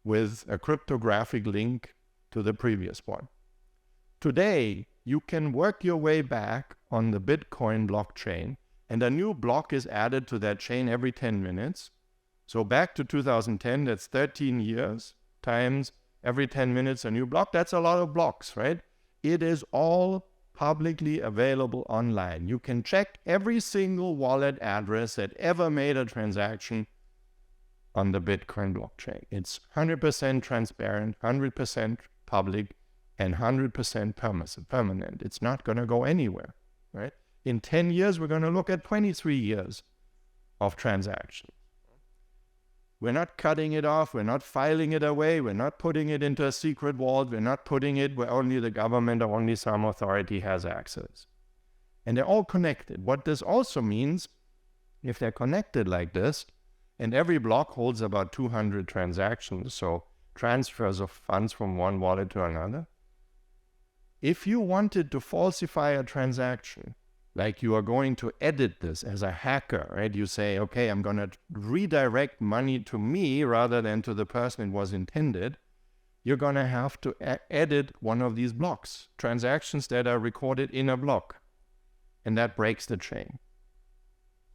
with a cryptographic link to the previous one. Today, you can work your way back on the Bitcoin blockchain, and a new block is added to that chain every 10 minutes. So back to 2010, that's 13 years times every 10 minutes a new block. That's a lot of blocks, right? It is all publicly available online. You can check every single wallet address that ever made a transaction on the Bitcoin blockchain. It's 100% transparent, 100% public, and 100% permanent. It's not going to go anywhere, right? In 10 years, we're going to look at 23 years of transactions. We're not cutting it off. We're not filing it away. We're not putting it into a secret vault. We're not putting it where only the government or only some authority has access. And they're all connected. What this also means, if they're connected like this, and every block holds about 200 transactions, so transfers of funds from one wallet to another, if you wanted to falsify a transaction, like you are going to edit this as a hacker, right? You say, okay, I'm going to redirect money to me rather than to the person it was intended. You're going to have to edit one of these blocks, transactions that are recorded in a block. And that breaks the chain.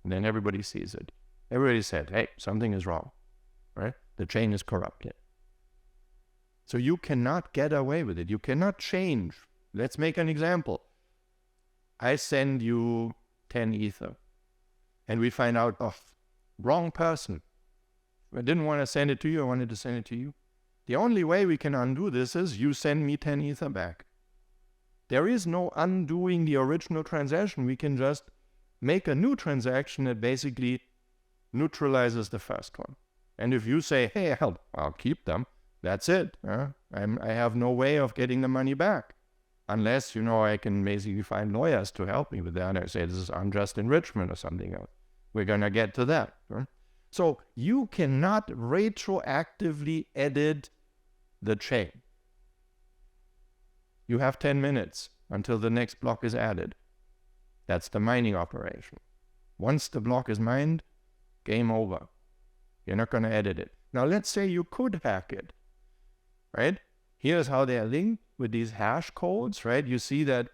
And then everybody sees it. Everybody said, hey, something is wrong, right? The chain is corrupted. So you cannot get away with it. You cannot change. Let's make an example. I send you 10 Ether, and we find out, oh, wrong person. I didn't want to send it to you, I wanted to send it to you. The only way we can undo this is you send me 10 Ether back. There is no undoing the original transaction. We can just make a new transaction that basically neutralizes the first one. And if you say, hey, I'll keep them, that's it. I have no way of getting the money back. Unless, I can basically find lawyers to help me with that. I say this is unjust enrichment or something else. We're going to get to that. Right? So you cannot retroactively edit the chain. You have 10 minutes until the next block is added. That's the mining operation. Once the block is mined, game over. You're not going to edit it. Now let's say you could hack it, right? Here's how they are linked with these hash codes, right? You see that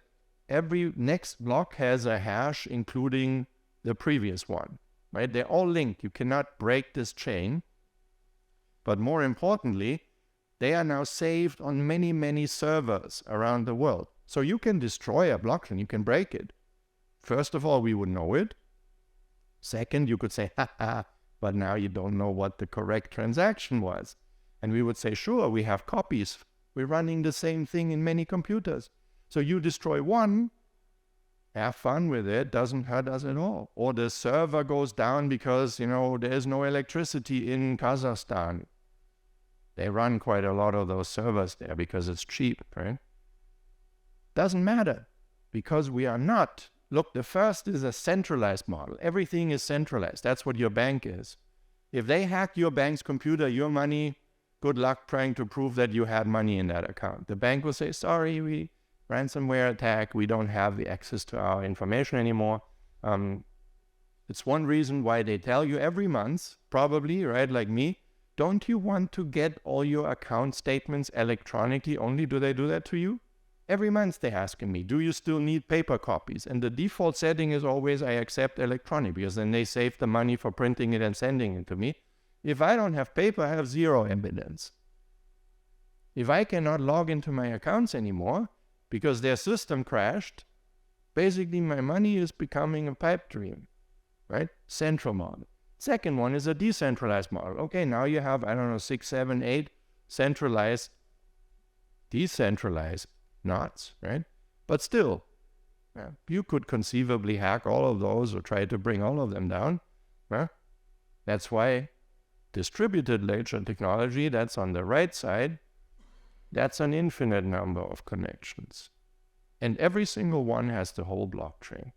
every next block has a hash including the previous one, right? They're all linked. You cannot break this chain. But more importantly, they are now saved on many, many servers around the world. So you can destroy a blockchain. You can break it. First of all, we would know it. Second, you could say, but now you don't know what the correct transaction was. And we would say, sure, we have copies. We're running the same thing in many computers. So you destroy one, have fun with it, doesn't hurt us at all. Or the server goes down because, there's no electricity in Kazakhstan. They run quite a lot of those servers there because it's cheap, right? Doesn't matter because we are not. Look, the first is a centralized model. Everything is centralized. That's what your bank is. If they hack your bank's computer, your money, good luck trying to prove that you had money in that account. The bank will say, sorry, we ransomware attack. We don't have the access to our information anymore. It's one reason why they tell you every month, probably, right, like me, don't you want to get all your account statements electronically only? Do they do that to you? Every month they're asking me, do you still need paper copies? And the default setting is always I accept electronic, because then they save the money for printing it and sending it to me. If I don't have paper, I have zero evidence. If I cannot log into my accounts anymore because their system crashed, basically my money is becoming a pipe dream, right? Central model. Second one is a decentralized model. Okay, now you have, 6, 7, 8 centralized, decentralized knots, right? But still, you could conceivably hack all of those or try to bring all of them down. That's why distributed ledger technology, that's on the right side, that's an infinite number of connections. And every single one has the whole blockchain.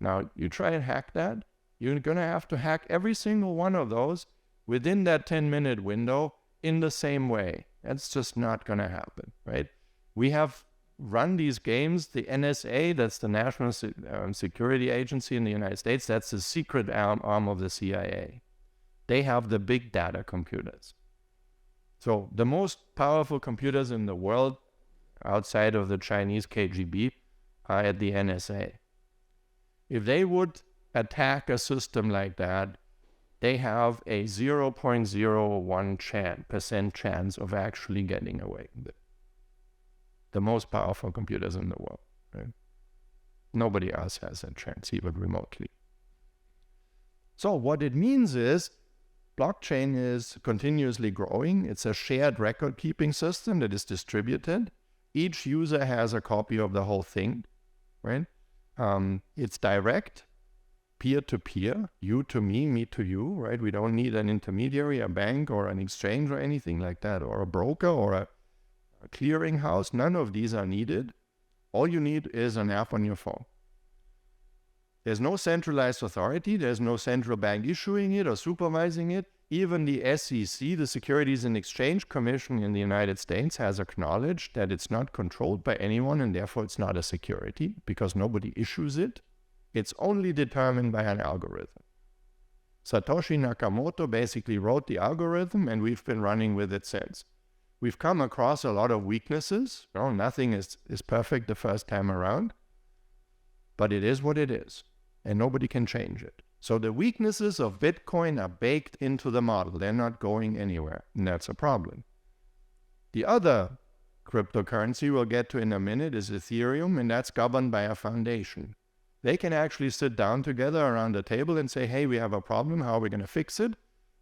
Now, you try and hack that, you're going to have to hack every single one of those within that 10-minute window in the same way. That's just not going to happen, right? We have run these games. The NSA, that's the National Security Agency in the United States, that's the secret arm of the CIA. They have the big data computers. So the most powerful computers in the world outside of the Chinese KGB are at the NSA. If they would attack a system like that, they have a 0.01% chance of actually getting away with it. The most powerful computers in the world, right? Nobody else has that chance, even remotely. So what it means is blockchain is continuously growing. It's a shared record-keeping system that is distributed. Each user has a copy of the whole thing, right? It's direct, peer-to-peer, you to me to you, right? We don't need an intermediary, a bank or an exchange or anything like that, or a broker or a clearinghouse. None of these are needed. All you need is an app on your phone. There's no centralized authority. There's no central bank issuing it or supervising it. Even the SEC, the Securities and Exchange Commission in the United States, has acknowledged that it's not controlled by anyone and therefore it's not a security because nobody issues it. It's only determined by an algorithm. Satoshi Nakamoto basically wrote the algorithm and we've been running with it since. We've come across a lot of weaknesses. Nothing is perfect the first time around, but it is what it is and nobody can change it. So the weaknesses of Bitcoin are baked into the model. They're not going anywhere, and that's a problem. The other cryptocurrency we'll get to in a minute is Ethereum, and that's governed by a foundation. They can actually sit down together around a table and say, hey, we have a problem, how are we going to fix it?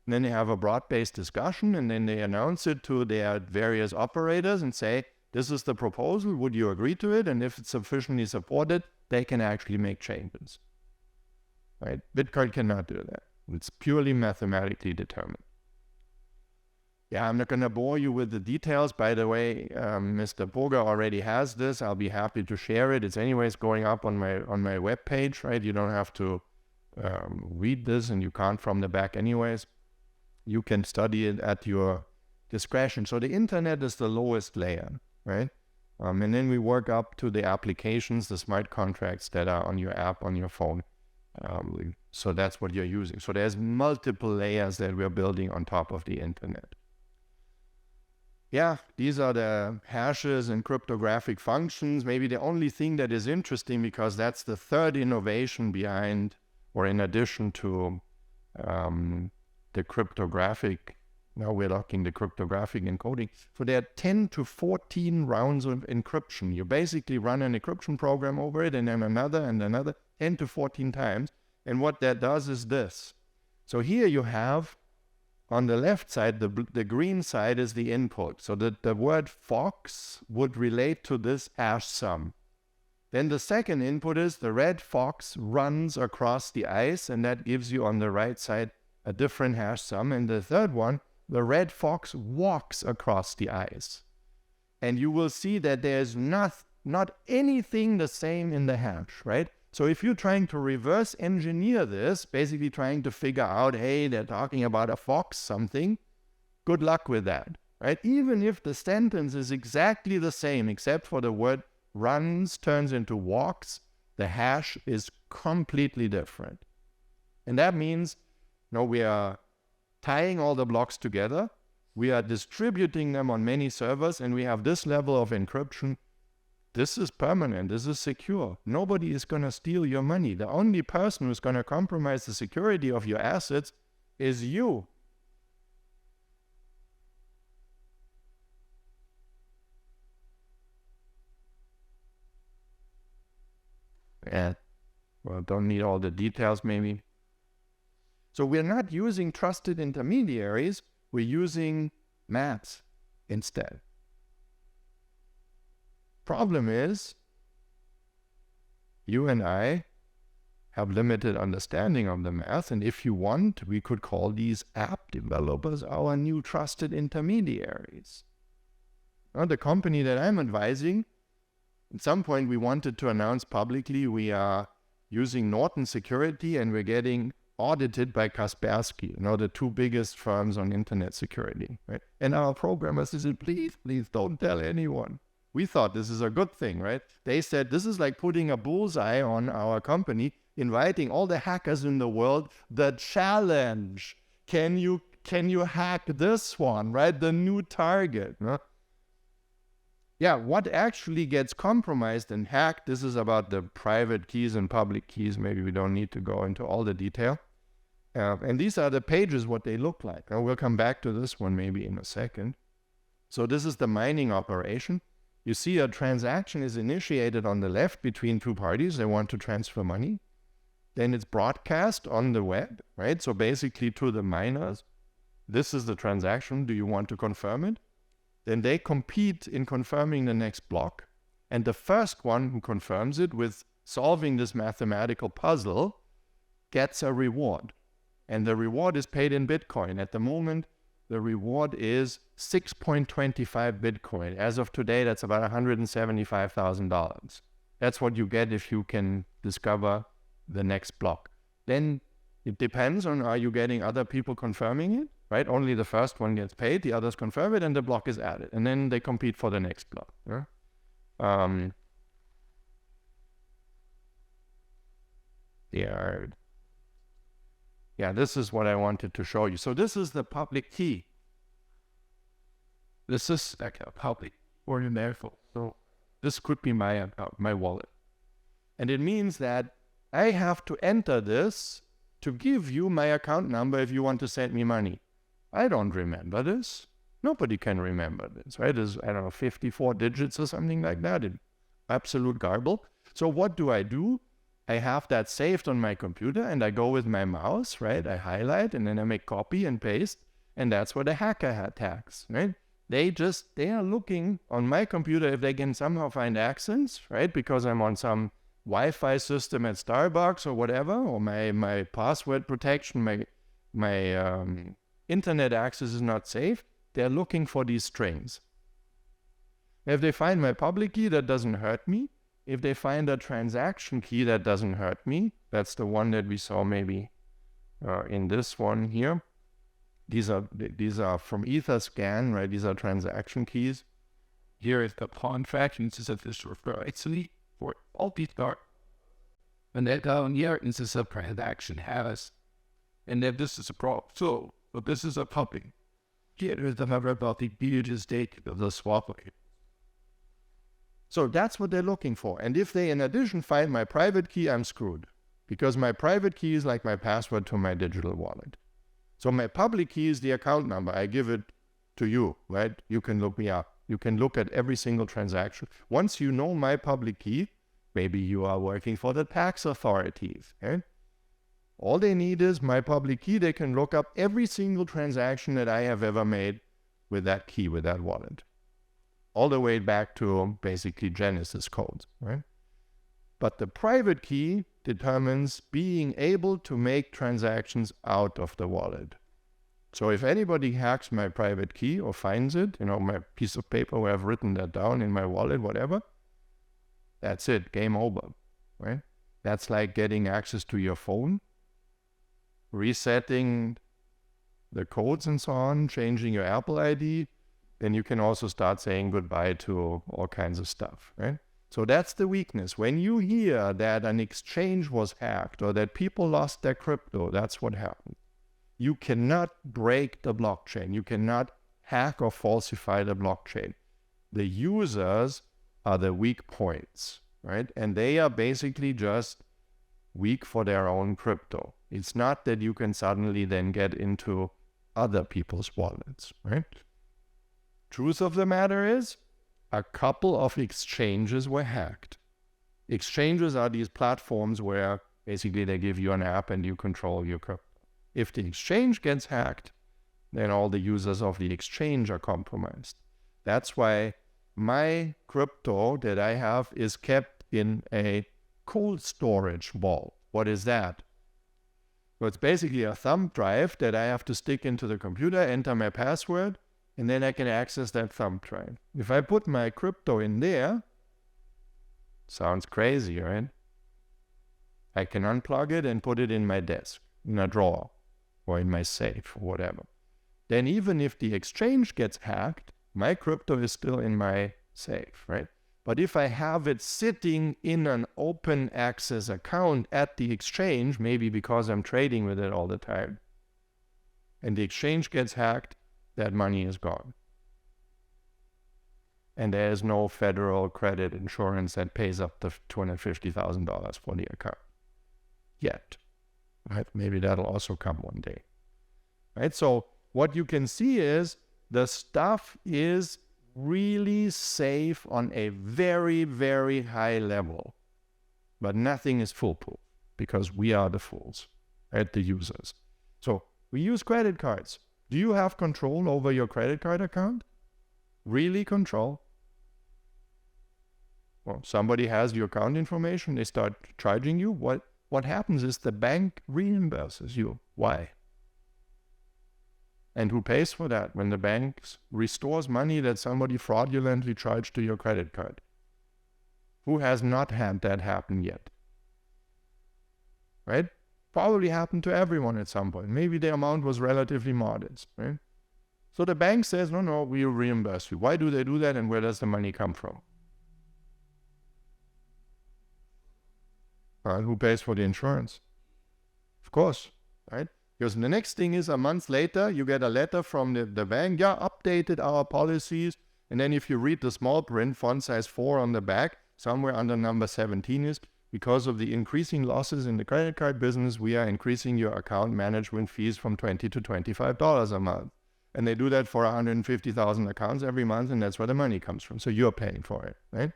And then they have a broad-based discussion, and then they announce it to their various operators and say, this is the proposal, would you agree to it? And if it's sufficiently supported, they can actually make changes. Right? Bitcoin cannot do that. It's purely mathematically determined. Yeah, I'm not going to bore you with the details. By the way, Mr. Boga already has this. I'll be happy to share it. It's anyways going up on my webpage, right? You don't have to read this, and you can't from the back anyways. You can study it at your discretion. So the internet is the lowest layer, right? And then we work up to the applications, the smart contracts that are on your app, on your phone. So that's what you're using. So there's multiple layers that we're building on top of the internet. Yeah, these are the hashes and cryptographic functions. Maybe the only thing that is interesting, because that's the third innovation behind, or in addition to the cryptographic, now we're looking the cryptographic encoding. So there are 10 to 14 rounds of encryption. You basically run an encryption program over it, and then another and another, 10 to 14 times. And what that does is this. So here you have, on the left side, the green side is the input. So the word fox would relate to this hash sum. Then the second input is the red fox runs across the ice, and that gives you on the right side a different hash sum. And the third one, the red fox walks across the ice. And you will see that there's not anything the same in the hash, right? So if you're trying to reverse engineer this, basically trying to figure out, hey, they're talking about a fox something, good luck with that, right? Even if the sentence is exactly the same, except for the word runs turns into walks, the hash is completely different. And that means, we are tying all the blocks together, we are distributing them on many servers, and we have this level of encryption This is permanent. This is secure. Nobody is going to steal your money. The only person who's going to compromise the security of your assets is you. Yeah, well, don't need all the details maybe. So we're not using trusted intermediaries. We're using maths instead. Problem is, you and I have limited understanding of the math, and if you want, we could call these app developers our new trusted intermediaries. Now, the company that I'm advising, at some point we wanted to announce publicly we are using Norton Security and we're getting audited by Kaspersky, the two biggest firms on internet security, right? And our programmers said, please don't tell anyone. We thought this is a good thing, right? They said, this is like putting a bullseye on our company, inviting all the hackers in the world, the challenge. Can you hack this one, right? The new target. Huh? Yeah, what actually gets compromised and hacked, this is about the private keys and public keys. Maybe we don't need to go into all the detail. And these are the pages, what they look like. And we'll come back to this one maybe in a second. So this is the mining operation. You see a transaction is initiated on the left between two parties. They want to transfer money. Then it's broadcast on the web, right? So basically to the miners, this is the transaction. Do you want to confirm it? Then they compete in confirming the next block. And the first one who confirms it with solving this mathematical puzzle gets a reward. And the reward is paid in Bitcoin. At the moment, the reward is 6.25 Bitcoin. As of today, that's about $175,000. That's what you get if you can discover the next block. Then it depends on, are you getting other people confirming it, right? Only the first one gets paid, the others confirm it, and the block is added. And then they compete for the next block. Yeah, this is what I wanted to show you. So this is the public key. This is like a public ordinary. So this could be my account, my wallet. And it means that I have to enter this to give you my account number if you want to send me money. I don't remember this. Nobody can remember this, right? It's, 54 digits or something like that. Absolute garble. So what do? I have that saved on my computer and I go with my mouse, right? I highlight and then I make copy and paste. And that's what a hacker attacks, right? They are looking on my computer if they can somehow find access, right? Because I'm on some Wi-Fi system at Starbucks or whatever, or my password protection, my internet access is not safe. They're looking for these strings. If they find my public key, that doesn't hurt me. If they find a transaction key, that doesn't hurt me. That's the one that we saw maybe in this one here. These are from Etherscan, right? These are transaction keys. Here is the contract, and this is a refer. Actually, for all these are. And then down here, this is a transaction has. And then this is a prop. So this is a public. Here is the number about the previous date of the swap. So that's what they're looking for. And if they, in addition, find my private key, I'm screwed. Because my private key is like my password to my digital wallet. So my public key is the account number. I give it to you, right? You can look me up. You can look at every single transaction. Once you know my public key, maybe you are working for the tax authorities, right? All they need is my public key. They can look up every single transaction that I have ever made with that key, with that wallet. All the way back to basically Genesis codes, right? But the private key determines being able to make transactions out of the wallet. So if anybody hacks my private key or finds it, my piece of paper where I've written that down in my wallet, whatever, that's it, game over, right? That's like getting access to your phone, resetting the codes and so on, changing your Apple ID. Then you can also start saying goodbye to all kinds of stuff, right? So that's the weakness. When you hear that an exchange was hacked or that people lost their crypto, that's what happened. You cannot break the blockchain. You cannot hack or falsify the blockchain. The users are the weak points, right? And they are basically just weak for their own crypto. It's not that you can suddenly then get into other people's wallets, right? Truth of the matter is, a couple of exchanges were hacked. Exchanges are these platforms where basically they give you an app and you control your crypto. If the exchange gets hacked, then all the users of the exchange are compromised. That's why my crypto that I have is kept in a cold storage vault. What is that? Well, it's basically a thumb drive that I have to stick into the computer, enter my password, and then I can access that thumb drive. If I put my crypto in there, sounds crazy, right? I can unplug it and put it in my desk, in a drawer, or in my safe, or whatever. Then even if the exchange gets hacked, my crypto is still in my safe, right? But if I have it sitting in an open access account at the exchange, maybe because I'm trading with it all the time, and the exchange gets hacked, that money is gone. And there is no federal credit insurance that pays up to $250,000 for the account yet. Right? Maybe that'll also come one day. Right? So what you can see is the stuff is really safe on a very, very high level. But nothing is foolproof because we are the fools, right? The users. So we use credit cards. Do you have control over your credit card account? Really control? Well, somebody has your account information, they start charging you. What happens is the bank reimburses you. Why? And who pays for that when the bank restores money that somebody fraudulently charged to your credit card? Who has not had that happen yet? Right? Probably happened to everyone at some point. Maybe the amount was relatively modest, right? So the bank says, no, we'll reimburse you. Why do they do that, and where does the money come from? Who pays for the insurance? Of course, right? Because the next thing is a month later, you get a letter from the bank, updated our policies. And then if you read the small print, font size 4 on the back, somewhere under number 17 is, because of the increasing losses in the credit card business, we are increasing your account management fees from $20 to $25 a month. And they do that for 150,000 accounts every month, and that's where the money comes from. So you're paying for it, right?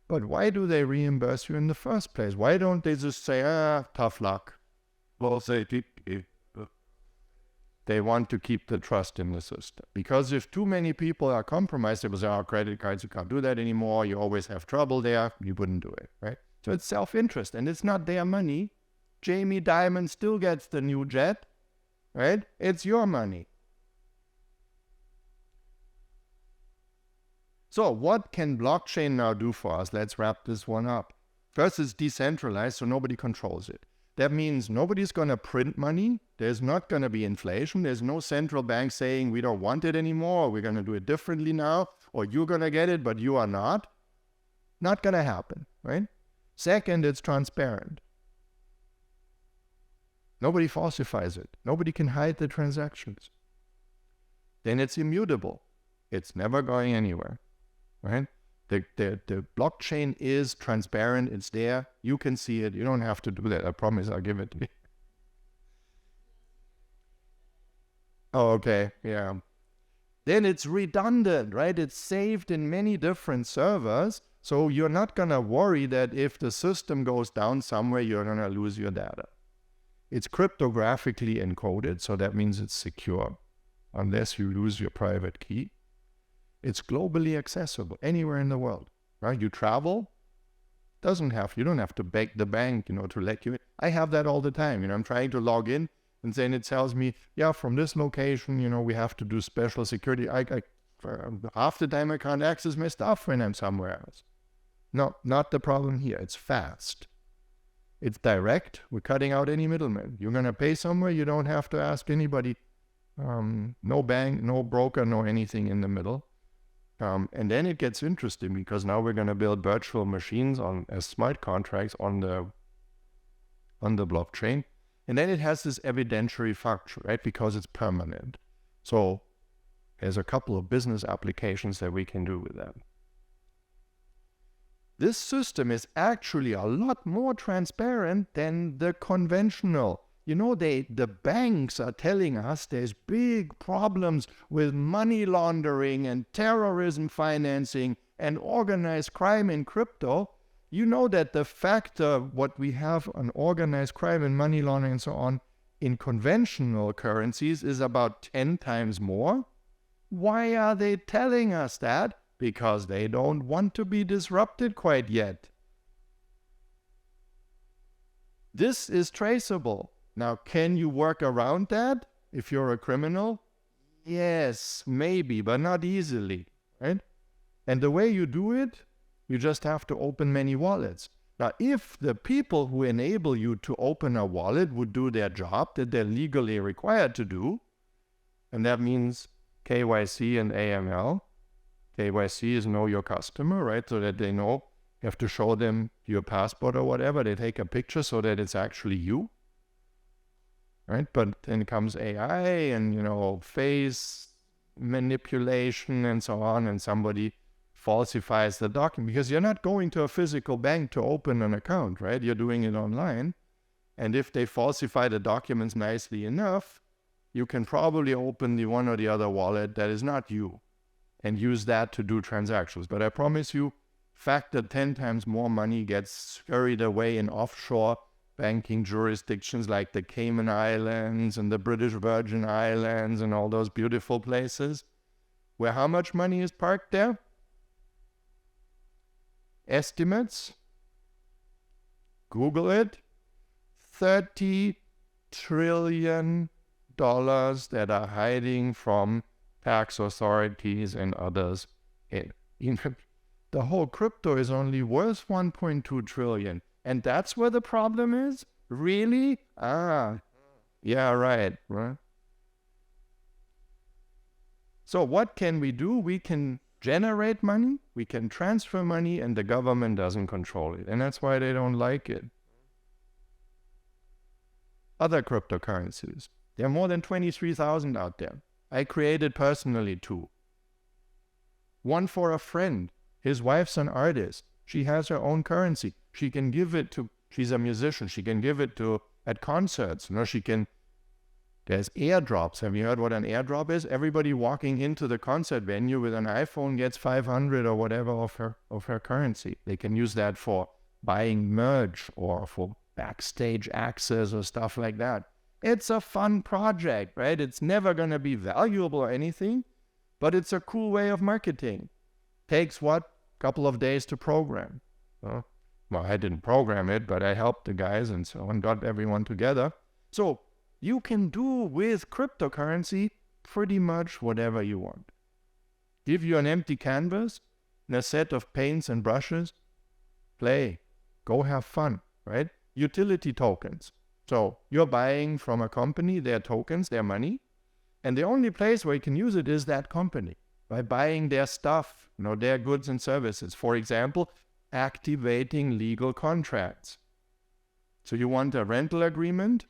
But why do they reimburse you in the first place? Why don't they just say, tough luck? Well, They want to keep the trust in the system. Because if too many people are compromised, they will say, credit cards, you can't do that anymore. You always have trouble there. You wouldn't do it, right? So it's self-interest, and it's not their money. Jamie Dimon still gets the new jet, right? It's your money. So what can blockchain now do for us? Let's wrap this one up. First, it's decentralized, so nobody controls it. That means nobody's going to print money. There's not going to be inflation. There's no central bank saying we don't want it anymore, or we're going to do it differently now, or you're going to get it, but you are not. Not going to happen, right? Second, it's transparent. Nobody falsifies it. Nobody can hide the transactions. Then it's immutable. It's never going anywhere, right? The blockchain is transparent. It's there. You can see it. You don't have to do that. I promise I'll give it to you. Oh, okay. Yeah. Then it's redundant, right? It's saved in many different servers. So you're not going to worry that if the system goes down somewhere, you're going to lose your data. It's cryptographically encoded. So that means it's secure unless you lose your private key. It's globally accessible anywhere in the world, right? You travel, you don't have to beg the bank, to let you in. I have that all the time. I'm trying to log in, and then it tells me, from this location, we have to do special security. Half the time I can't access my stuff when I'm somewhere else. No, not the problem here. It's fast. It's direct. We're cutting out any middleman. You're going to pay somewhere, you don't have to ask anybody. No bank, no broker, no anything in the middle. And then it gets interesting because now we're going to build virtual machines as smart contracts on the blockchain. And then it has this evidentiary function, right? Because it's permanent. So there's a couple of business applications that we can do with that. This system is actually a lot more transparent than the conventional. You know, the banks are telling us there's big problems with money laundering and terrorism financing and organized crime in crypto. You know that the factor, what we have on organized crime and money laundering and so on, in conventional currencies is about 10 times more. Why are they telling us that? Because they don't want to be disrupted quite yet. This is traceable. Now, can you work around that if you're a criminal? Yes, maybe, but not easily, right? And the way you do it, you just have to open many wallets. Now, if the people who enable you to open a wallet would do their job that they're legally required to do, and that means KYC and AML. KYC is know your customer, right? So that they know you have to show them your passport or whatever. They take a picture so that it's actually you, right? But then comes AI and, face manipulation and so on, and somebody falsifies the document, because you're not going to a physical bank to open an account, right? You're doing it online. And if they falsify the documents nicely enough, you can probably open the one or the other wallet that is not you and use that to do transactions. But I promise you, fact that 10 times more money gets scurried away in offshore banking jurisdictions like the Cayman Islands and the British Virgin Islands and all those beautiful places, where how much money is parked there? Estimates, Google it, $30 trillion that are hiding from tax authorities and others. The whole crypto is only worth 1.2 trillion. And that's where the problem is? Really? Yeah, right. So what can we do? We can generate money, we can transfer money, and the government doesn't control it. And that's why they don't like it. Other cryptocurrencies. There are more than 23,000 out there. I created personally 2. One for a friend. His wife's an artist. She has her own currency. She can give it to, she's a musician. She can give it to at concerts. There's airdrops. Have you heard what an airdrop is? Everybody walking into the concert venue with an iPhone gets 500 or whatever of her currency. They can use that for buying merch or for backstage access or stuff like that. It's a fun project, right? It's never going to be valuable or anything, but it's a cool way of marketing. Takes couple of days to program. Well, I didn't program it, but I helped the guys and so on, got everyone together. So you can do with cryptocurrency pretty much whatever you want. Give you an empty canvas and a set of paints and brushes. Play. Go have fun, right? Utility tokens. So you're buying from a company their tokens, their money, and the only place where you can use it is that company by buying their stuff, their goods and services. For example, activating legal contracts. So you want a rental agreement?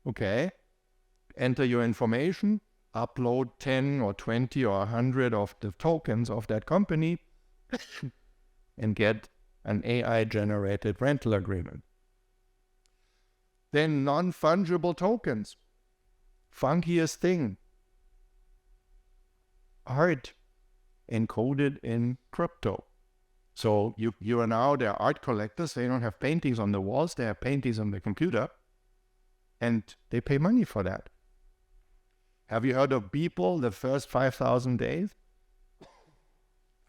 Okay. Enter your information, upload 10 or 20 or 100 of the tokens of that company, and get an AI-generated rental agreement. Then non-fungible tokens. Funkiest thing. Art encoded in crypto. So you are now, they're art collectors. They don't have paintings on the walls. They have paintings on the computer. And they pay money for that. Have you heard of Beeple, the first 5,000 days?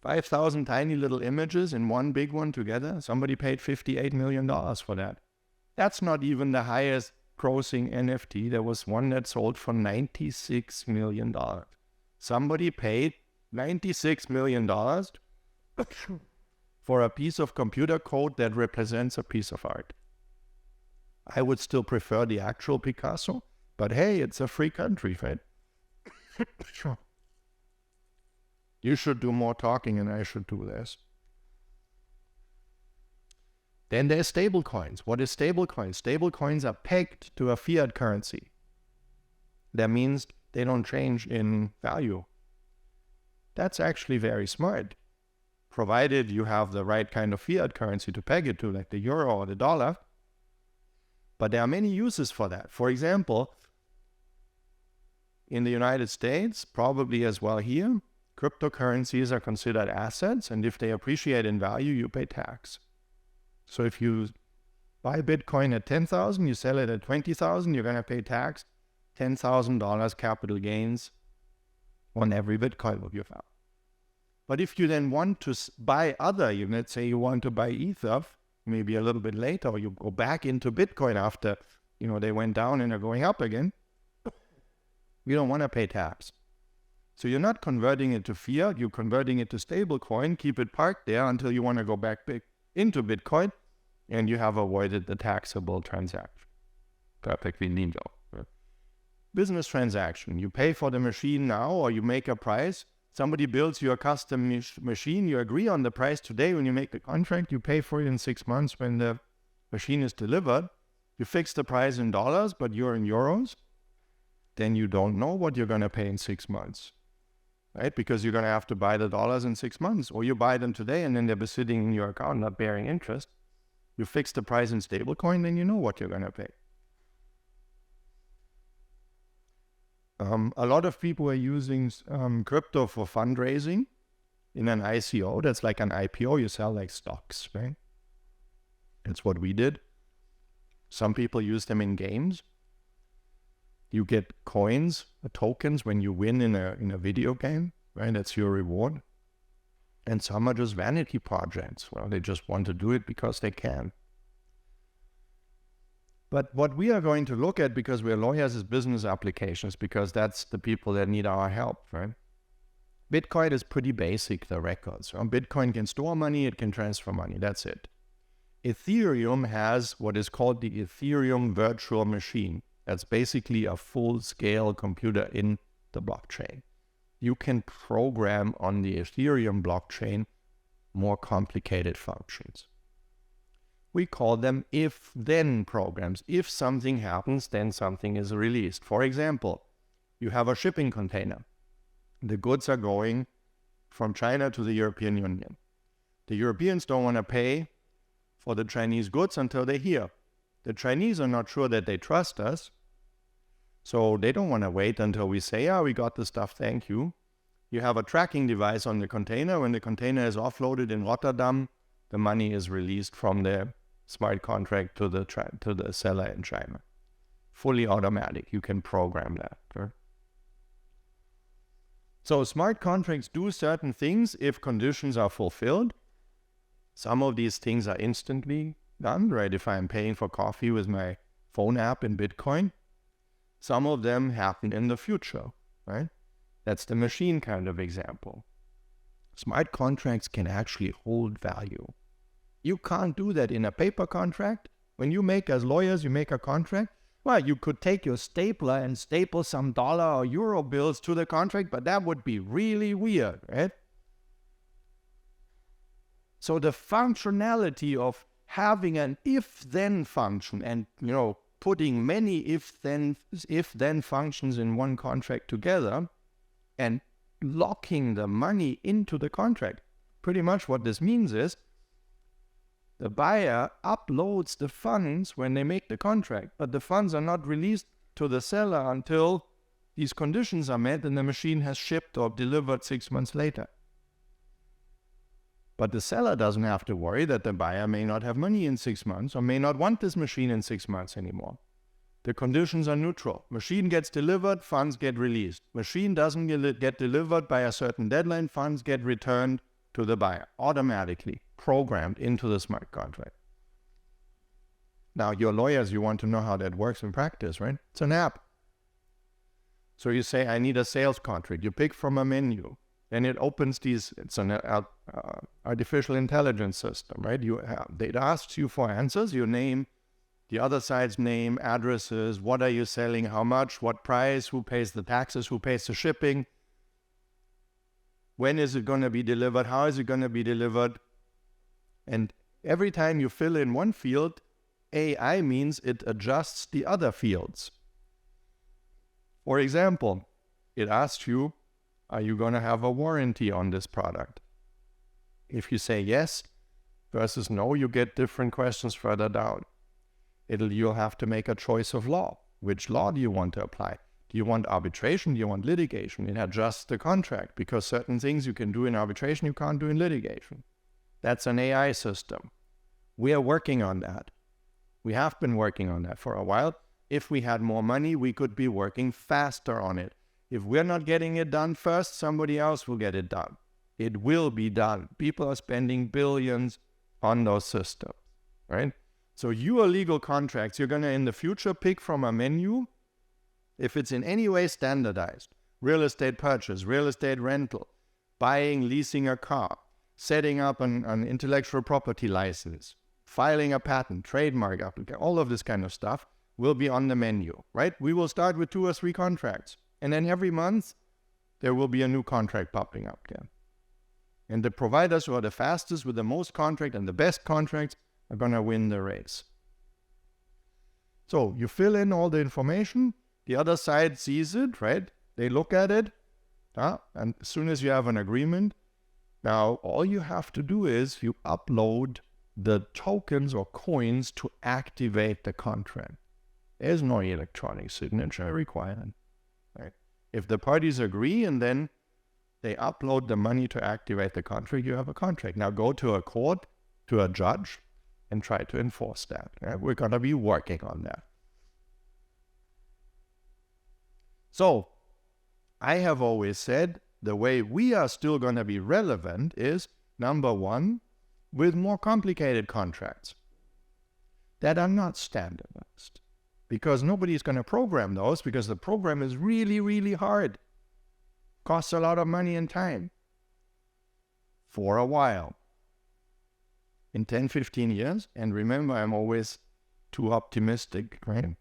5,000 tiny little images in one big one together. Somebody paid $58 million for that. That's not even the highest grossing NFT. There was one that sold for $96 million. Somebody paid $96 million for a piece of computer code that represents a piece of art. I would still prefer the actual Picasso, but hey, it's a free country, right? You should do more talking and I should do less. Then there's stablecoins. What is stablecoins? Stablecoins are pegged to a fiat currency. That means they don't change in value. That's actually very smart. provided you have the right kind of fiat currency to peg it to, like the euro or the dollar. But there are many uses for that. For example, in the United States, probably as well here, cryptocurrencies are considered assets, and if they appreciate in value, you pay tax. So if you buy Bitcoin at 10,000, you sell it at 20,000, you're going to pay tax, $10,000 capital gains on every Bitcoin that you found. But if you then want to buy other, let's say you want to buy Ether, maybe a little bit later, or you go back into Bitcoin after, they went down and are going up again, you don't want to pay tax. So you're not converting it to fiat, you're converting it to stable coin, keep it parked there until you want to go back into Bitcoin, and you have avoided the taxable transaction. Perfectly legal. Business transaction. You pay for the machine now, or you make a price. Somebody builds you a custom machine. You agree on the price today when you make the contract. You pay for it in 6 months when the machine is delivered. You fix the price in dollars, but you're in euros. Then you don't know what you're going to pay in 6 months, right? Because you're going to have to buy the dollars in 6 months. Or you buy them today and then they'll be sitting in your account not bearing interest. You fix the price in stablecoin, then you know what you're going to pay. A lot of people are using crypto for fundraising in an ICO. That's like an IPO. You sell like stocks, right? That's what we did. Some people use them in games. You get coins, tokens when you win in a video game, right? That's your reward. And some are just vanity projects. Well, they just want to do it because they can. But what we are going to look at, because we're lawyers, is business applications, because that's the people that need our help, right? Bitcoin is pretty basic, the records. Bitcoin can store money, it can transfer money, that's it. Ethereum has what is called the Ethereum virtual machine. That's basically a full-scale computer in the blockchain. You can program on the Ethereum blockchain more complicated functions. We call them if-then programs. If something happens, then something is released. For example, you have a shipping container. The goods are going from China to the European Union. The Europeans don't want to pay for the Chinese goods until they're here. The Chinese are not sure that they trust us, so they don't want to wait until we say, we got the stuff, thank you. You have a tracking device on the container. When the container is offloaded in Rotterdam, the money is released from the smart contract to the seller in China. Fully automatic. You can program that. Right? So smart contracts do certain things if conditions are fulfilled. Some of these things are instantly done, right? If I'm paying for coffee with my phone app in Bitcoin, some of them happen in the future, right? That's the machine kind of example. Smart contracts can actually hold value. You can't do that in a paper contract. When you make, as lawyers, you make a contract, well, you could take your stapler and staple some dollar or euro bills to the contract, but that would be really weird, right? So the functionality of having an if-then function and, putting many if-then functions in one contract together and locking the money into the contract. Pretty much what this means is the buyer uploads the funds when they make the contract, but the funds are not released to the seller until these conditions are met and the machine has shipped or delivered 6 months later. But the seller doesn't have to worry that the buyer may not have money in 6 months or may not want this machine in 6 months anymore. The conditions are neutral. Machine gets delivered, funds get released. Machine doesn't get delivered by a certain deadline, funds get returned to the buyer automatically, programmed into the smart contract. Now, you're lawyers, you want to know how that works in practice, right? It's an app. So you say, I need a sales contract. You pick from a menu. And it opens these, it's an artificial intelligence system, right? It asks you for answers, your name, the other side's name, addresses, what are you selling, how much, what price, who pays the taxes, who pays the shipping, when is it going to be delivered, how is it going to be delivered. And every time you fill in one field, AI means it adjusts the other fields. For example, it asks you, are you going to have a warranty on this product? If you say yes versus no, you get different questions further down. You'll have to make a choice of law. Which law do you want to apply? Do you want arbitration? Do you want litigation? It adjusts the contract, because certain things you can do in arbitration you can't do in litigation. That's an AI system. We are working on that. We have been working on that for a while. If we had more money, we could be working faster on it. If we're not getting it done first, somebody else will get it done. It will be done. People are spending billions on those systems, right? So your legal contracts, you're going to in the future pick from a menu. If it's in any way standardized, real estate purchase, real estate rental, buying, leasing a car, setting up an intellectual property license, filing a patent, trademark application, all of this kind of stuff will be on the menu, right? We will start with 2 or 3 contracts. And then every month, there will be a new contract popping up again. And the providers who are the fastest with the most contract and the best contracts are going to win the race. So you fill in all the information. The other side sees it, right? They look at it. And as soon as you have an agreement, now all you have to do is you upload the tokens or coins to activate the contract. There's no electronic signature required. Right? If the parties agree and then they upload the money to activate the contract, you have a contract. Now go to a court, to a judge, and try to enforce that. Right? We're going to be working on that. So, I have always said the way we are still going to be relevant is, number one, with more complicated contracts that are not standardized. Because nobody's going to program those, because the program is really, really hard. Costs a lot of money and time. For a while. In 10, 15 years, and remember, I'm always too optimistic, right?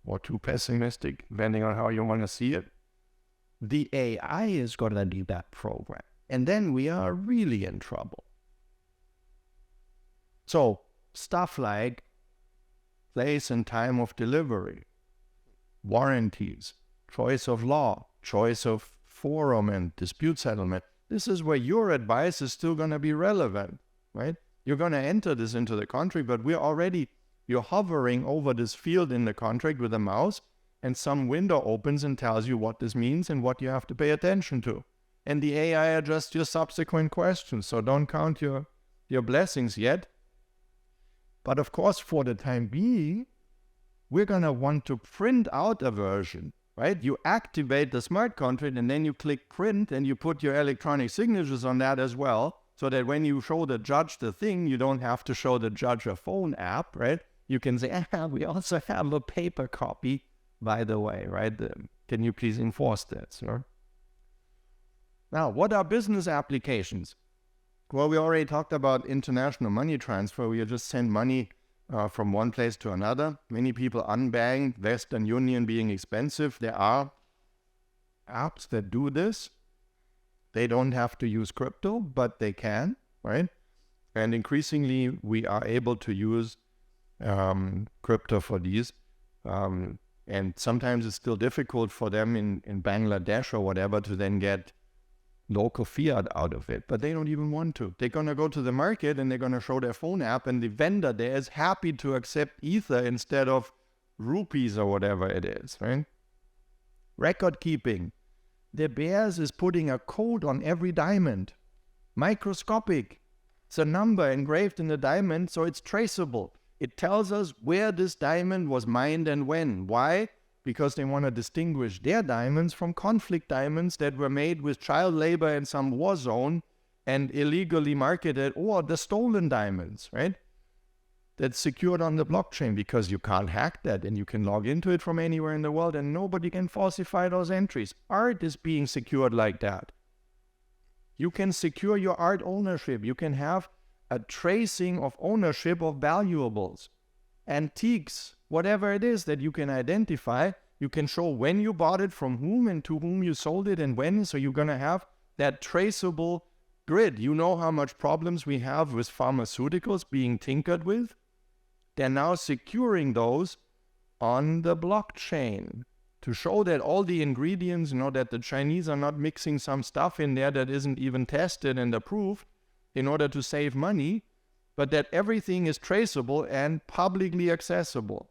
Or too pessimistic, depending on how you want to see it. The AI is going to do that program. And then we are really in trouble. So, stuff like place and time of delivery, warranties, choice of law, choice of forum and dispute settlement. This is where your advice is still going to be relevant, right? You're going to enter this into the contract, but you're hovering over this field in the contract with a mouse, and some window opens and tells you what this means and what you have to pay attention to. And the AI adjusts your subsequent questions, so don't count your blessings yet. But of course, for the time being, we're going to want to print out a version, right? You activate the smart contract and then you click print and you put your electronic signatures on that as well, so that when you show the judge the thing, you don't have to show the judge a phone app, right? You can say, we also have a paper copy, by the way, right? Can you please enforce that, sir? Now, what are business applications? Well, we already talked about international money transfer. We just send money from one place to another. Many people unbanked, Western Union being expensive. There are apps that do this. They don't have to use crypto, but they can, right? And increasingly, we are able to use crypto for these. And sometimes it's still difficult for them in Bangladesh or whatever to then get local fiat out of it, but they don't even want to. They're going to go to the market and they're going to show their phone app, and the vendor there is happy to accept Ether instead of rupees or whatever it is, right? Record keeping. De Beers is putting a code on every diamond. Microscopic. It's a number engraved in the diamond, so it's traceable. It tells us where this diamond was mined and when. Why? Because they want to distinguish their diamonds from conflict diamonds that were made with child labor in some war zone and illegally marketed, or the stolen diamonds, right? That's secured on the blockchain, because you can't hack that and you can log into it from anywhere in the world and nobody can falsify those entries. Art is being secured like that. You can secure your art ownership. You can have a tracing of ownership of valuables, antiques, whatever it is that you can identify. You can show when you bought it, from whom, and to whom you sold it, and when. So you're going to have that traceable grid. You know how much problems we have with pharmaceuticals being tinkered with? They're now securing those on the blockchain to show that all the ingredients, that the Chinese are not mixing some stuff in there that isn't even tested and approved. in order to save money, but that everything is traceable and publicly accessible.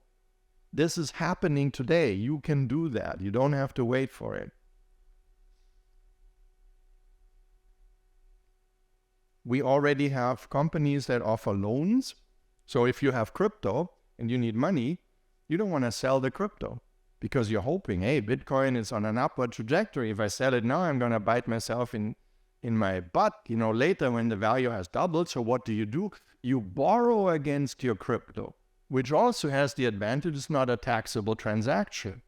This is happening today. You can do that. You don't have to wait for it. We already have companies that offer loans. So if you have crypto and you need money, you don't want to sell the crypto because you're hoping, hey, Bitcoin is on an upward trajectory. If I sell it now, I'm going to bite myself in my butt, later when the value has doubled. So what do? You borrow against your crypto, which also has the advantage it's not a taxable transaction.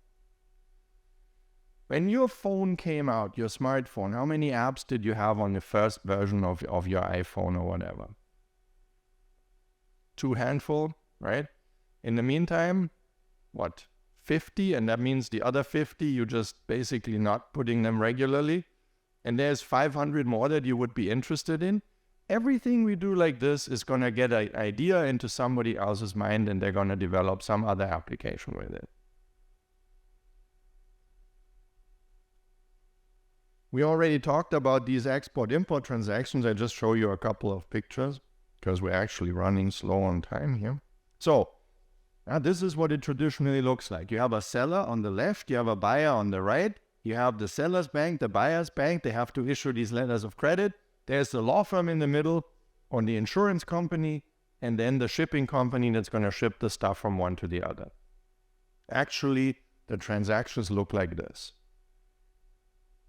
When your phone came out, your smartphone, how many apps did you have on the first version of your iPhone or whatever? 2 handful, right? In the meantime, 50? And that means the other 50, you just basically not putting them regularly. And there's 500 more that you would be interested in. Everything we do like this is going to get an idea into somebody else's mind and they're going to develop some other application with it. We already talked about these export-import transactions. I just show you a couple of pictures because we're actually running slow on time here. So this is what it traditionally looks like. You have a seller on the left, you have a buyer on the right, you have the seller's bank, the buyer's bank. They have to issue these letters of credit. There's the law firm in the middle, or the insurance company, and then the shipping company that's going to ship the stuff from one to the other. Actually, the transactions look like this.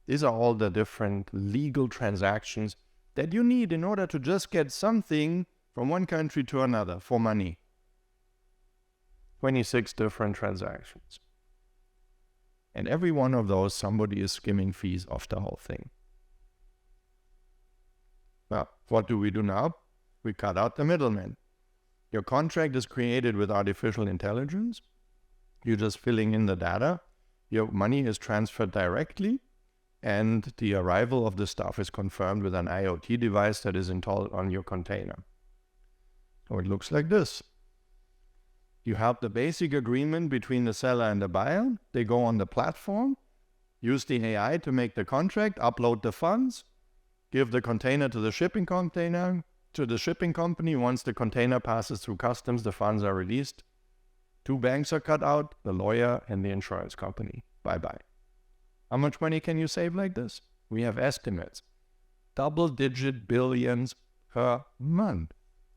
These are all the different legal transactions that you need in order to just get something from one country to another for money. 26 different transactions. And every one of those, somebody is skimming fees off the whole thing. Well, what do we do now? We cut out the middleman. Your contract is created with artificial intelligence. You're just filling in the data. Your money is transferred directly. And the arrival of the stuff is confirmed with an IoT device that is installed on your container. So it looks like this. You have the basic agreement between the seller and the buyer. They go on the platform, use the AI to make the contract, upload the funds, give the container to the shipping container, to the shipping company. Once the container passes through customs, the funds are released. 2 banks are cut out, the lawyer and the insurance company. Bye-bye. How much money can you save like this? We have estimates. Double-digit billions per month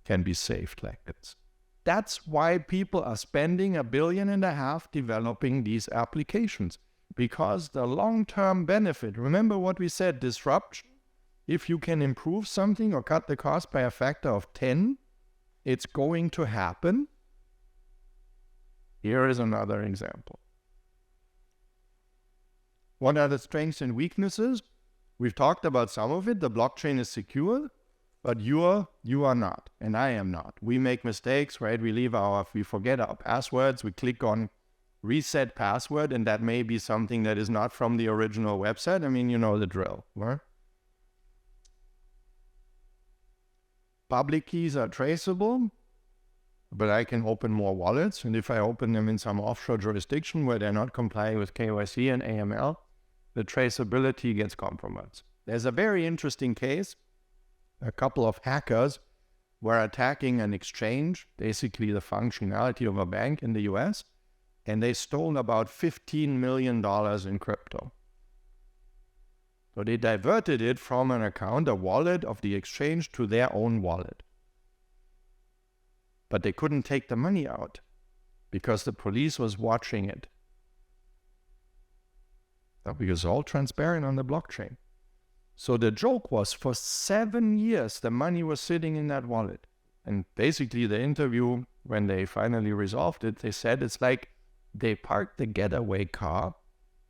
can be saved like this. That's why people are spending $1.5 billion developing these applications. Because the long-term benefit, remember what we said, disruption. If you can improve something or cut the cost by a factor of 10, it's going to happen. Here is another example. What are the strengths and weaknesses? We've talked about some of it. The blockchain is secure, but you are not, and I am not. We make mistakes, right? We forget our passwords. We click on reset password, and that may be something that is not from the original website. I mean, you know the drill, right? Public keys are traceable, but I can open more wallets. And if I open them in some offshore jurisdiction where they're not complying with KYC and AML, the traceability gets compromised. There's a very interesting case. A couple of hackers were attacking an exchange, basically the functionality of a bank in the US, and they stole about $15 million in crypto. So they diverted it from an account, a wallet of the exchange, to their own wallet. But they couldn't take the money out because the police was watching it. Because it's all transparent on the blockchain. So the joke was, for 7 years, the money was sitting in that wallet. And basically the interview, when they finally resolved it, they said it's like they parked the getaway car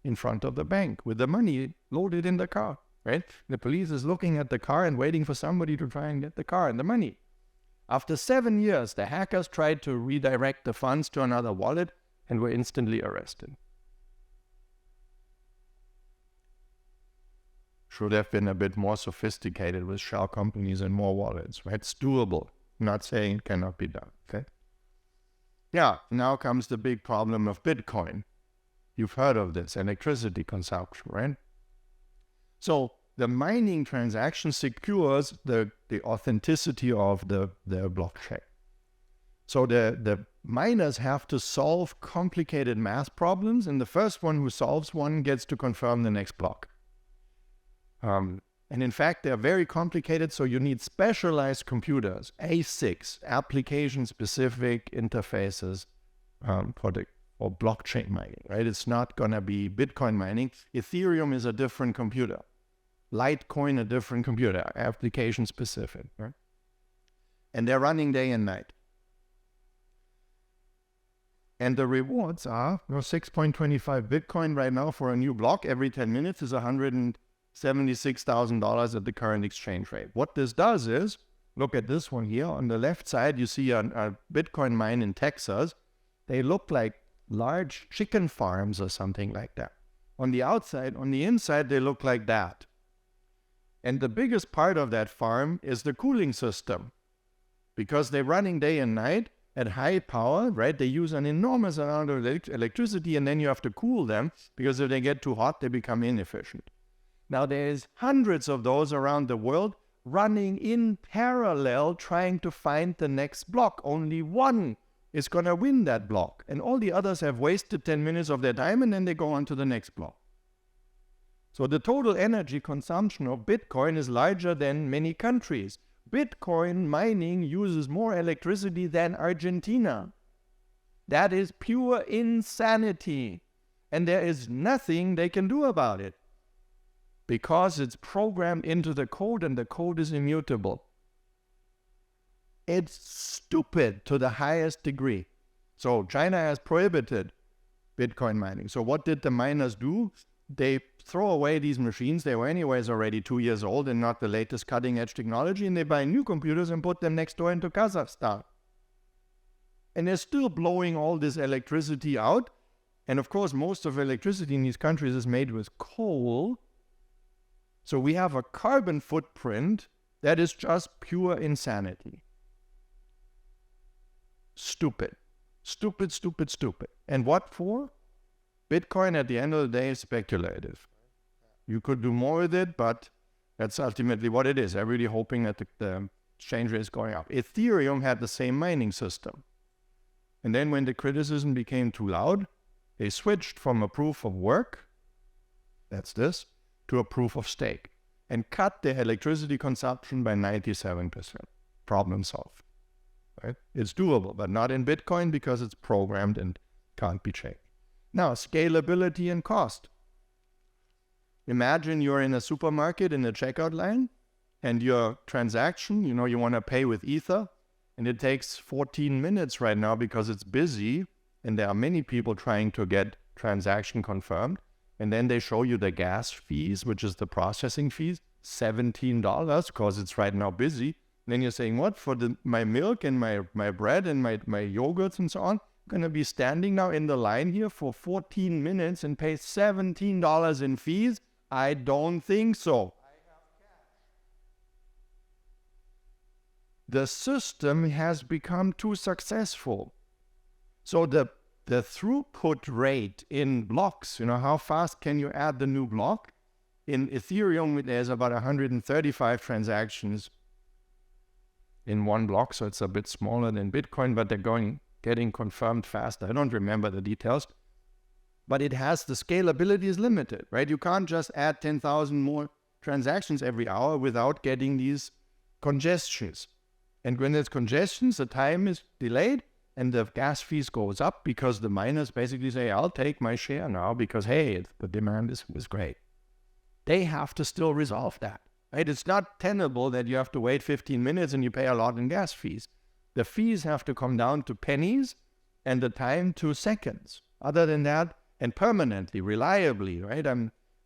in front of the bank with the money loaded in the car, right? The police is looking at the car and waiting for somebody to try and get the car and the money. After 7 years, the hackers tried to redirect the funds to another wallet and were instantly arrested. Should have been a bit more sophisticated with shell companies and more wallets, right? It's doable. I'm not saying it cannot be done, okay? Yeah, now comes the big problem of Bitcoin. You've heard of this, electricity consumption, right? So the mining transaction secures the authenticity of the blockchain. So the miners have to solve complicated math problems, and the first one who solves one gets to confirm the next block. And in fact, they're very complicated, so you need specialized computers, ASICs, application-specific interfaces for blockchain mining, right? It's not going to be Bitcoin mining. Ethereum is a different computer. Litecoin, a different computer, application-specific, right? And they're running day and night. And the rewards are 6.25 Bitcoin right now for a new block every 10 minutes is $176,000 at the current exchange rate. What this does is, look at this one here. On the left side, you see a Bitcoin mine in Texas. They look like large chicken farms or something like that. On the outside, on the inside, they look like that. And the biggest part of that farm is the cooling system, because they're running day and night at high power, right? They use an enormous amount of electricity, and then you have to cool them, because if they get too hot, they become inefficient. Now, there's hundreds of those around the world running in parallel, trying to find the next block. Only one is going to win that block, and all the others have wasted 10 minutes of their time, and then they go on to the next block. So the total energy consumption of Bitcoin is larger than many countries. Bitcoin mining uses more electricity than Argentina. That is pure insanity. And there is nothing they can do about it, because it's programmed into the code, and the code is immutable. It's stupid to the highest degree. So China has prohibited Bitcoin mining. So what did the miners do? They throw away these machines. They were anyways already 2 years old and not the latest cutting-edge technology, and they buy new computers and put them next door into Kazakhstan. And they're still blowing all this electricity out. And of course, most of electricity in these countries is made with coal. So we have a carbon footprint that is just pure insanity. Stupid. Stupid, stupid, stupid. And what for? Bitcoin, at the end of the day, is speculative. You could do more with it, but that's ultimately what it is. Everybody hoping that the exchange rate is going up. Ethereum had the same mining system. And then when the criticism became too loud, they switched from a proof of work, that's this, to a proof of stake, and cut their electricity consumption by 97%. Problem solved. Right? It's doable, but not in Bitcoin, because it's programmed and can't be changed. Now, scalability and cost. Imagine you're in a supermarket in the checkout line, and your transaction, you want to pay with Ether, and it takes 14 minutes right now because it's busy, and there are many people trying to get transaction confirmed. And then they show you the gas fees, which is the processing fees, $17, because it's right now busy. And then you're saying, what, for my milk and my bread and my yogurts and so on, I'm going to be standing now in the line here for 14 minutes and pay $17 in fees? I don't think so. The system has become too successful. So the throughput rate in blocks, how fast can you add the new block? In Ethereum, there's about 135 transactions in one block, so it's a bit smaller than Bitcoin, but they're getting confirmed faster. I don't remember the details, but the scalability is limited, right? You can't just add 10,000 more transactions every hour without getting these congestions. And when there's congestions, the time is delayed, and the gas fees goes up, because the miners basically say, I'll take my share now because, hey, the demand is great. They have to still resolve that, right? It's not tenable that you have to wait 15 minutes and you pay a lot in gas fees. The fees have to come down to pennies and the time to seconds. Other than that, and permanently, reliably, right?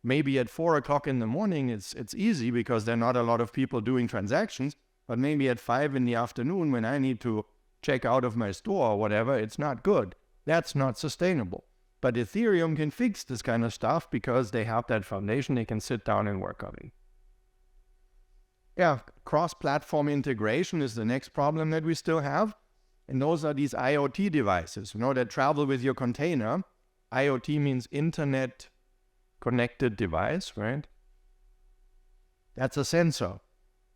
Maybe at 4 o'clock in the morning, it's easy because there are not a lot of people doing transactions, but maybe at 5 in the afternoon when I need to check out of my store or whatever, it's not good. That's not sustainable. But Ethereum can fix this kind of stuff because they have that foundation. They can sit down and work on it. Yeah, cross-platform integration is the next problem that we still have. And those are these IoT devices, that travel with your container. IoT means internet connected device, right? That's a sensor,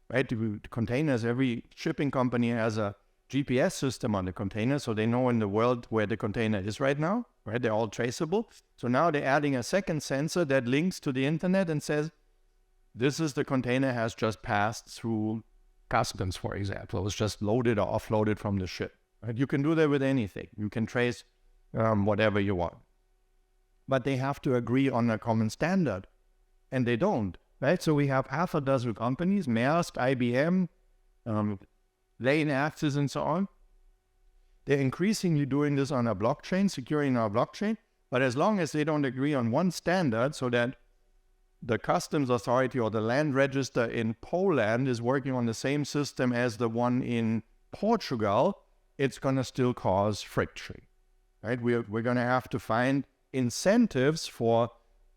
right? The containers, every shipping company has a GPS system on the container, so they know in the world where the container is right now, right? They're all traceable. So now they're adding a second sensor that links to the internet and says, this is the container has just passed through customs, for example. It was just loaded or offloaded from the ship. Right? You can do that with anything. You can trace whatever you want. But they have to agree on a common standard, and they don't, right? So we have half a dozen companies, Maersk, IBM, Lane Axis, and so on. They're increasingly doing this on a blockchain, securing our blockchain, but as long as they don't agree on one standard so that the customs authority or the land register in Poland is working on the same system as the one in Portugal, it's going to still cause friction, right? We're going to have to find incentives for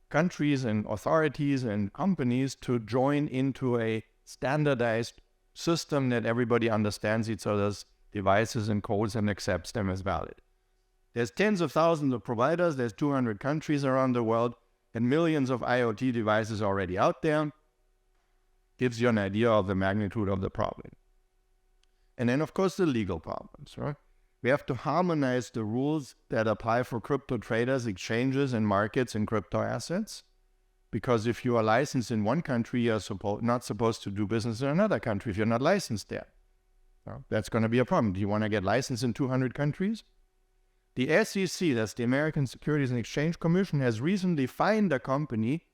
countries and authorities and companies to join into a standardized system that everybody understands each other's devices and codes and accepts them as valid. There's tens of thousands of providers, there's 200 countries around the world, and millions of IoT devices already out there. Gives you an idea of the magnitude of the problem. And then, of course, the legal problems, right? We have to harmonize the rules that apply for crypto traders, exchanges, and markets in crypto assets. Because if you are licensed in one country, you're not supposed to do business in another country if you're not licensed there. Well, that's going to be a problem. Do you want to get licensed in 200 countries? The SEC, that's the American Securities and Exchange Commission, has recently fined a company,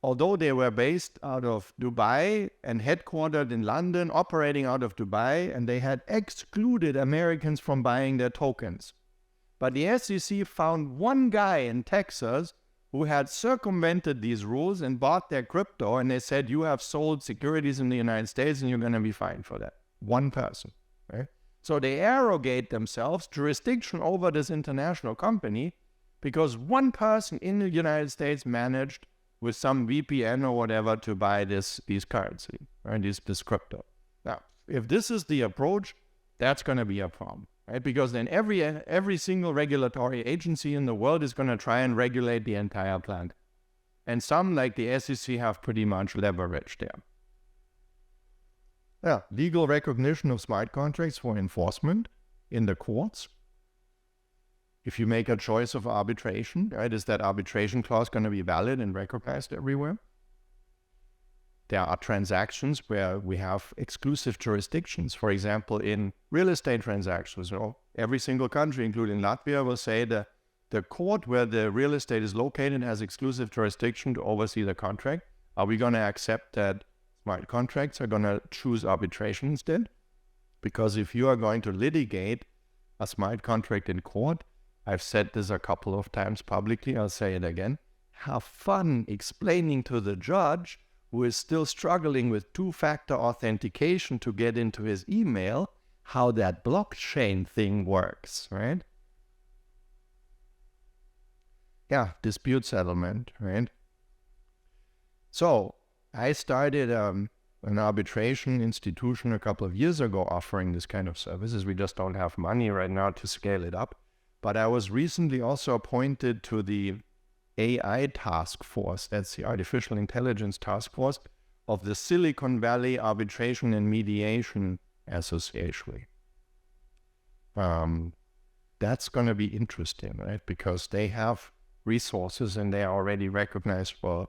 although they were based out of Dubai and headquartered in London, operating out of Dubai, and they had excluded Americans from buying their tokens. But the SEC found one guy in Texas who had circumvented these rules and bought their crypto, and they said, you have sold securities in the United States and you're going to be fined for that. One person, right? So they arrogate themselves jurisdiction over this international company because one person in the United States managed with some VPN or whatever to buy these currency, right? This crypto. Now, if this is the approach, that's going to be a problem, right? Because then every single regulatory agency in the world is going to try and regulate the entire planet. And some, like the SEC, have pretty much leverage there. Yeah, legal recognition of smart contracts for enforcement in the courts. If you make a choice of arbitration, right, is that arbitration clause going to be valid and recognized everywhere? There are transactions where we have exclusive jurisdictions. For example, in real estate transactions, every single country, including Latvia, will say that the court where the real estate is located has exclusive jurisdiction to oversee the contract. Are we going to accept that smart contracts are going to choose arbitration instead? Because if you are going to litigate a smart contract in court, I've said this a couple of times publicly, I'll say it again, have fun explaining to the judge who is still struggling with two-factor authentication to get into his email how that blockchain thing works, right? Yeah, dispute settlement, right? So I started an arbitration institution a couple of years ago offering this kind of services. We just don't have money right now to scale it up. But I was recently also appointed to the AI task force, that's the artificial intelligence task force of the Silicon Valley Arbitration and Mediation Association. That's going to be interesting, right? Because they have resources and they are already recognized for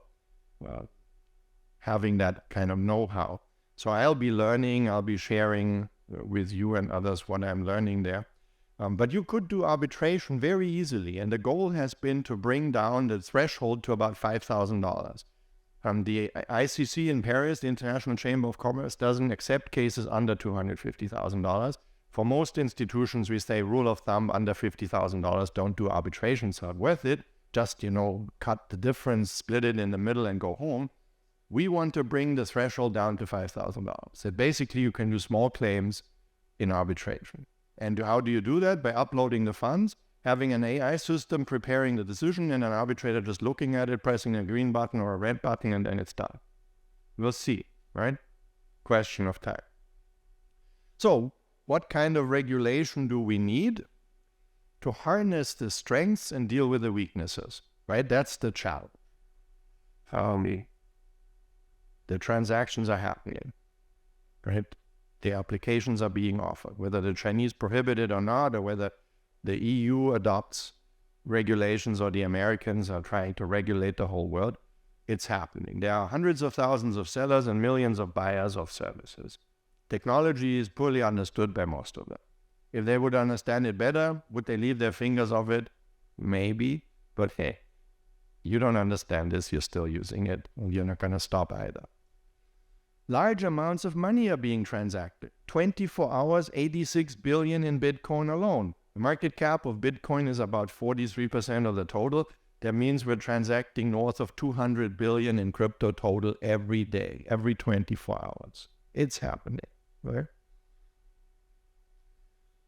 having that kind of know-how. So I'll be learning, I'll be sharing with you and others what I'm learning there. But you could do arbitration very easily, and the goal has been to bring down the threshold to about $5,000. The ICC in Paris, the International Chamber of Commerce, doesn't accept cases under $250,000. For most institutions, we say rule of thumb under $50,000, don't do arbitration, it's not worth it. Just, cut the difference, split it in the middle and go home. We want to bring the threshold down to $5,000. So basically, you can do small claims in arbitration. And how do you do that? By uploading the funds, having an AI system preparing the decision, and an arbitrator just looking at it, pressing a green button or a red button, and then it's done. We'll see, right? Question of time. So, what kind of regulation do we need to harness the strengths and deal with the weaknesses, right? That's the challenge. The transactions are happening, right? The applications are being offered, whether the Chinese prohibit it or not, or whether the EU adopts regulations or the Americans are trying to regulate the whole world. It's happening. There are hundreds of thousands of sellers and millions of buyers of services. Technology is poorly understood by most of them. If they would understand it better, would they leave their fingers off it? Maybe, but hey, you don't understand this, you're still using it, and you're not going to stop either. Large amounts of money are being transacted. 24 hours, 86 billion in Bitcoin alone. The market cap of Bitcoin is about 43% of the total. That means we're transacting north of 200 billion in crypto total every day, every 24 hours. It's happening, right?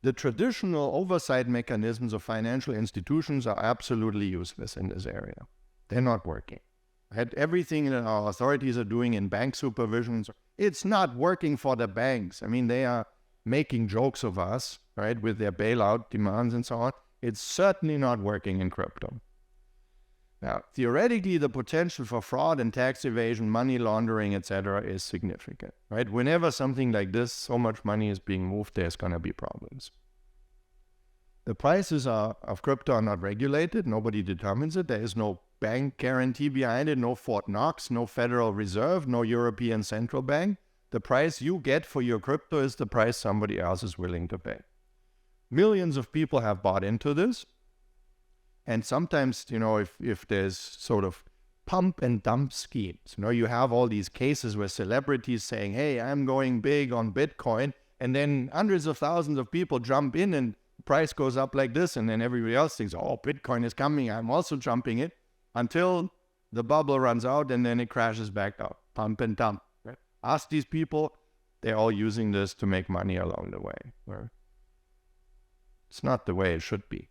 The traditional oversight mechanisms of financial institutions are absolutely useless in this area. They're not working. Everything that our authorities are doing in bank supervisions, it's not working for the banks. I mean, they are making jokes of us, right, with their bailout demands and so on. It's certainly not working in crypto. Now, theoretically, the potential for fraud and tax evasion, money laundering, etc., is significant, right? Whenever something like this, so much money is being moved, there's going to be problems. The prices of crypto are not regulated. Nobody determines it. There is no bank guarantee behind it, no Fort Knox, no Federal Reserve, no European Central Bank. The price you get for your crypto is the price somebody else is willing to pay. Millions of people have bought into this. And sometimes, if there's sort of pump and dump schemes, you have all these cases where celebrities saying, hey, I'm going big on Bitcoin, and then hundreds of thousands of people jump in and the price goes up like this, and then everybody else thinks, oh, Bitcoin is coming, I'm also jumping it, until the bubble runs out and then it crashes back out. Pump and dump. Right? Ask these people, they're all using this to make money along the way. Right? It's not the way it should be.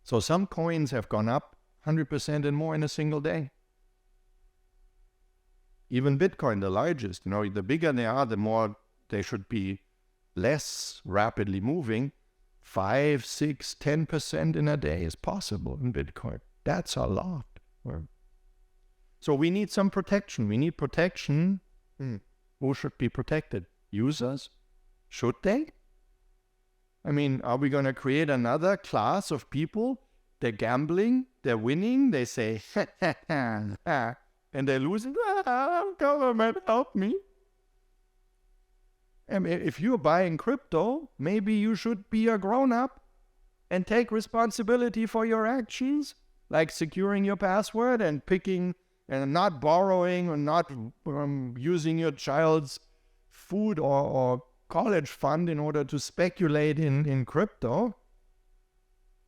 So some coins have gone up 100% and more in a single day. Even Bitcoin, the largest, the bigger they are, the more they should be less rapidly moving. 5, 6, 10% in a day is possible in Bitcoin. That's a lot. So we need some protection. We need protection. Who should be protected? Users? Should they? I mean, are we going to create another class of people? They're gambling, they're winning, they say, and they're losing. Government, help me. I mean, if you're buying crypto, maybe you should be a grown-up and take responsibility for your actions, like securing your password and picking and not borrowing or not using your child's food or college fund in order to speculate in crypto.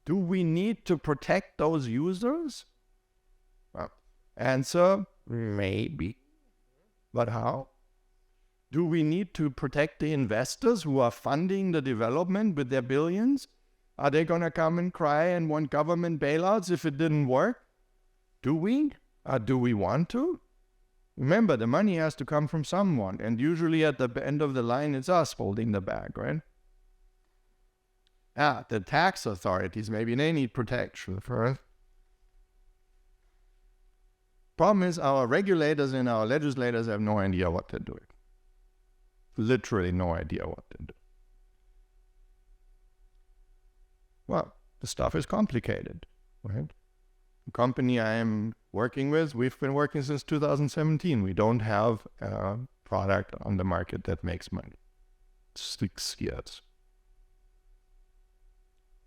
Do we need to protect those users? Well, answer, maybe. But how? Do we need to protect the investors who are funding the development with their billions? Are they going to come and cry and want government bailouts if it didn't work? Do we? Or do we want to? Remember, the money has to come from someone, and usually at the end of the line, it's us holding the bag, right? The tax authorities, maybe they need protection first. Problem is, our regulators and our legislators have no idea what they're doing. Literally no idea what they're doing. Well, the stuff is complicated, right? The company I am working with, we've been working since 2017. We don't have a product on the market that makes money. 6 years.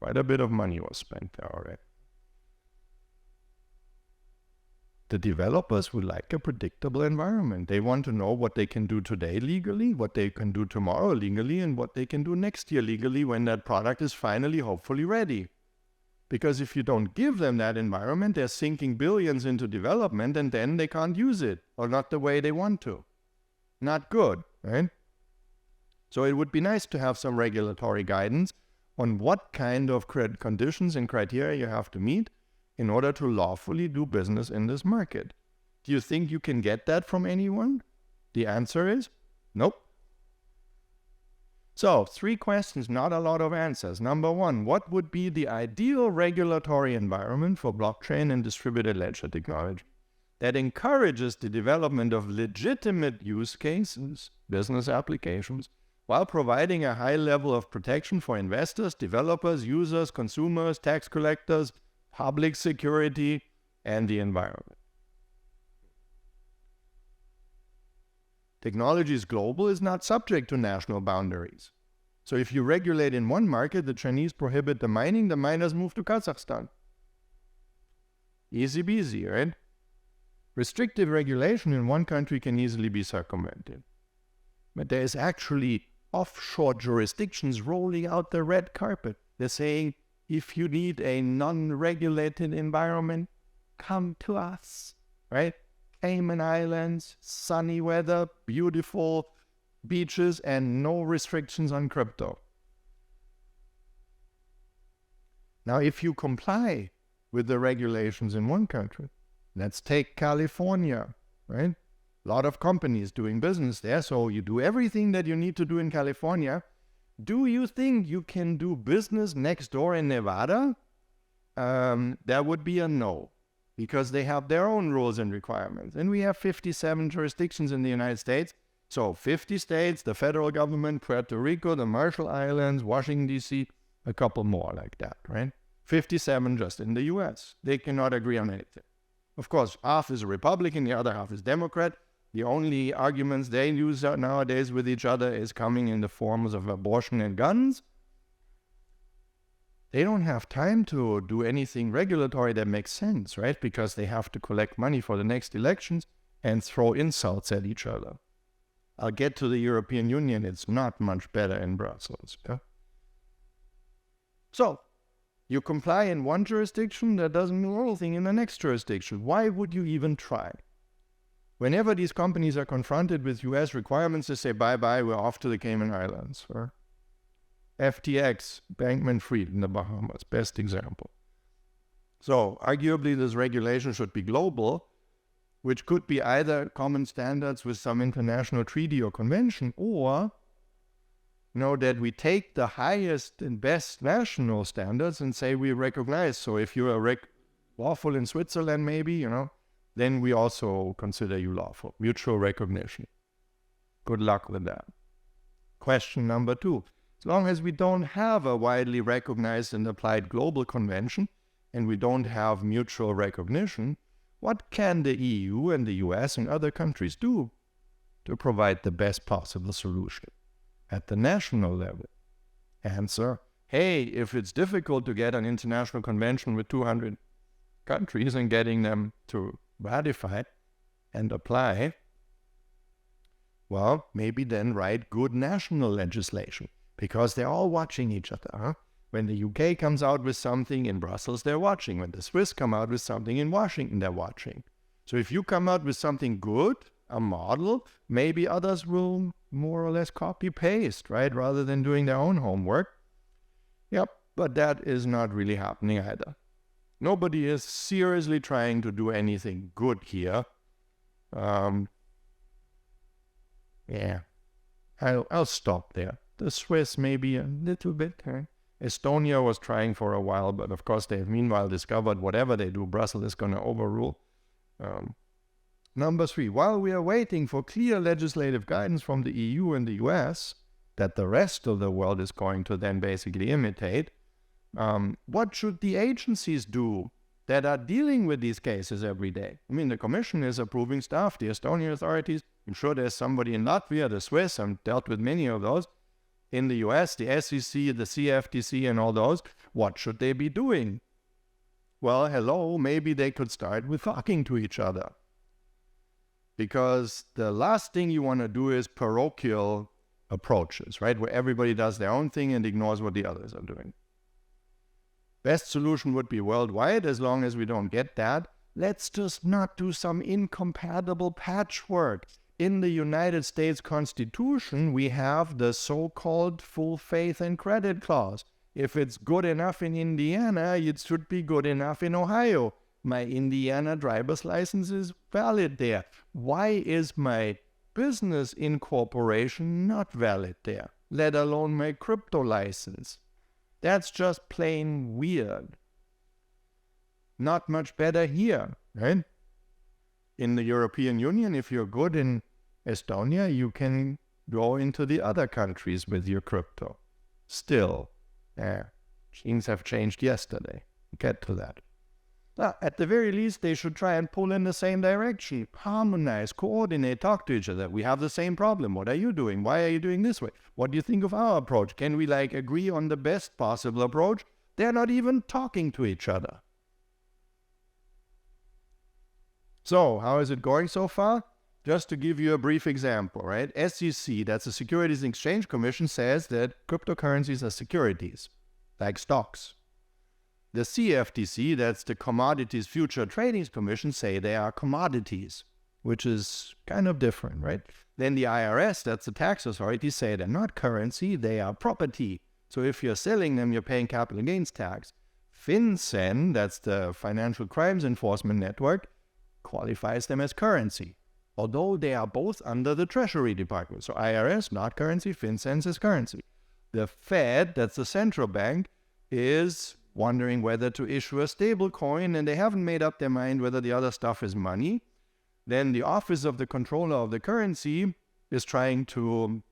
Quite a bit of money was spent there already. The developers would like a predictable environment. They want to know what they can do today legally, what they can do tomorrow legally, and what they can do next year legally when that product is finally, hopefully, ready. Because if you don't give them that environment, they're sinking billions into development and then they can't use it, or not the way they want to. Not good, right? So it would be nice to have some regulatory guidance on what kind of conditions and criteria you have to meet in order to lawfully do business in this market. Do you think you can get that from anyone? The answer is nope. So, 3 questions, not a lot of answers. Number 1, what would be the ideal regulatory environment for blockchain and distributed ledger technology? that encourages the development of legitimate use cases, business applications, while providing a high level of protection for investors, developers, users, consumers, tax collectors, public security, and the environment. Technology is global, is not subject to national boundaries. So if you regulate in one market, the Chinese prohibit the miners move to Kazakhstan. Easy peasy, right? Restrictive regulation in one country can easily be circumvented. But there is actually offshore jurisdictions rolling out the red carpet. They're saying, if you need a non-regulated environment, come to us, right? Cayman Islands, sunny weather, beautiful beaches, and no restrictions on crypto. Now, if you comply with the regulations in one country, let's take California, right? A lot of companies doing business there, so you do everything that you need to do in California. Do you think you can do business next door in Nevada? That would be a no, because they have their own rules and requirements. And we have 57 jurisdictions in the United States. So 50 states, the federal government, Puerto Rico, the Marshall Islands, Washington, D.C., a couple more like that, right? 57 just in the U.S. They cannot agree on anything. Of course, half is Republican, the other half is Democrat. The only arguments they use nowadays with each other is coming in the forms of abortion and guns. They don't have time to do anything regulatory that makes sense, right? Because they have to collect money for the next elections and throw insults at each other. I'll get to the European Union. It's not much better in Brussels. Yeah? So, you comply in one jurisdiction, that doesn't mean anything in the next jurisdiction. Why would you even try? Whenever these companies are confronted with US requirements, they say, bye-bye, we're off to the Cayman Islands. Or FTX, Bankman-Fried in the Bahamas, best example. So, arguably, this regulation should be global, which could be either common standards with some international treaty or convention, or that we take the highest and best national standards and say we recognize. So if you're lawful in Switzerland, maybe, then we also consider you lawful. Mutual recognition. Good luck with that. Question number 2. As long as we don't have a widely recognized and applied global convention, and we don't have mutual recognition, what can the EU and the US and other countries do to provide the best possible solution at the national level? Answer, hey, if it's difficult to get an international convention with 200 countries and getting them to ratify and apply, well, maybe then write good national legislation, because they're all watching each other. Huh? When the UK comes out with something in Brussels, they're watching. When the Swiss come out with something in Washington, they're watching. So if you come out with something good, a model, maybe others will more or less copy-paste, right? Rather than doing their own homework. Yep, but that is not really happening either. Nobody is seriously trying to do anything good here. Yeah, I'll stop there. The Swiss maybe a little bit. Estonia was trying for a while, but of course they have meanwhile discovered whatever they do, Brussels is going to overrule. Number 3, while we are waiting for clear legislative guidance from the EU and the US that the rest of the world is going to then basically imitate, what should the agencies do that are dealing with these cases every day? I mean, the Commission is approving stuff, the Estonian authorities, I'm sure there's somebody in Latvia, the Swiss, I've dealt with many of those. In the US, the SEC, the CFTC, and all those, what should they be doing? Well, hello, maybe they could start with talking to each other. Because the last thing you want to do is parochial approaches, right? Where everybody does their own thing and ignores what the others are doing. Best solution would be worldwide. As long as we don't get that, let's just not do some incompatible patchwork. In the United States Constitution, we have the so-called full faith and credit clause. If it's good enough in Indiana, it should be good enough in Ohio. My Indiana driver's license is valid there. Why is my business incorporation not valid there, let alone my crypto license? That's just plain weird. Not much better here, right? in the European Union, if you're good in Estonia, you can go into the other countries with your crypto. Still, things have changed yesterday. Get to that. At the very least, they should try and pull in the same direction. Harmonize, coordinate, talk to each other. We have the same problem. What are you doing? Why are you doing this way? What do you think of our approach? Can we agree on the best possible approach? They're not even talking to each other. So, how is it going so far? Just to give you a brief example, right? SEC, that's the Securities and Exchange Commission, says that cryptocurrencies are securities, like stocks. The CFTC, that's the Commodities Future Trading Commission, say they are commodities, which is kind of different, right? Then the IRS, that's the tax authority, say they're not currency, they are property. So if you're selling them, you're paying capital gains tax. FinCEN, that's the Financial Crimes Enforcement Network, qualifies them as currency, although they are both under the Treasury Department. So IRS, not currency, FinCEN is currency. The Fed, that's the central bank, is wondering whether to issue a stable coin, and they haven't made up their mind whether the other stuff is money. Then the Office of the Controller of the Currency is trying to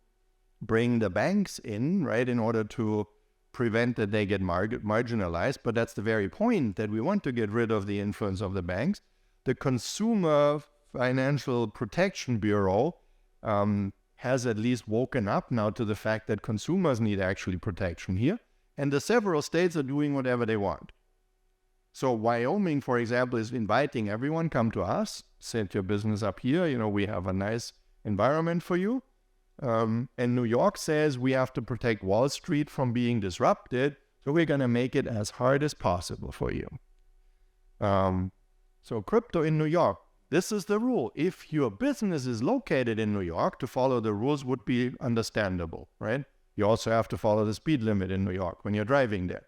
bring the banks in, right, in order to prevent that they get marginalized. But that's the very point, that we want to get rid of the influence of the banks. The Consumer Financial Protection Bureau has at least woken up now to the fact that consumers need actually protection here. And the several states are doing whatever they want. So Wyoming, for example, is inviting everyone, come to us, set your business up here. We have a nice environment for you. And New York says we have to protect Wall Street from being disrupted. So we're going to make it as hard as possible for you. So crypto in New York, this is the rule. If your business is located in New York, to follow the rules would be understandable, right? You also have to follow the speed limit in New York when you're driving there.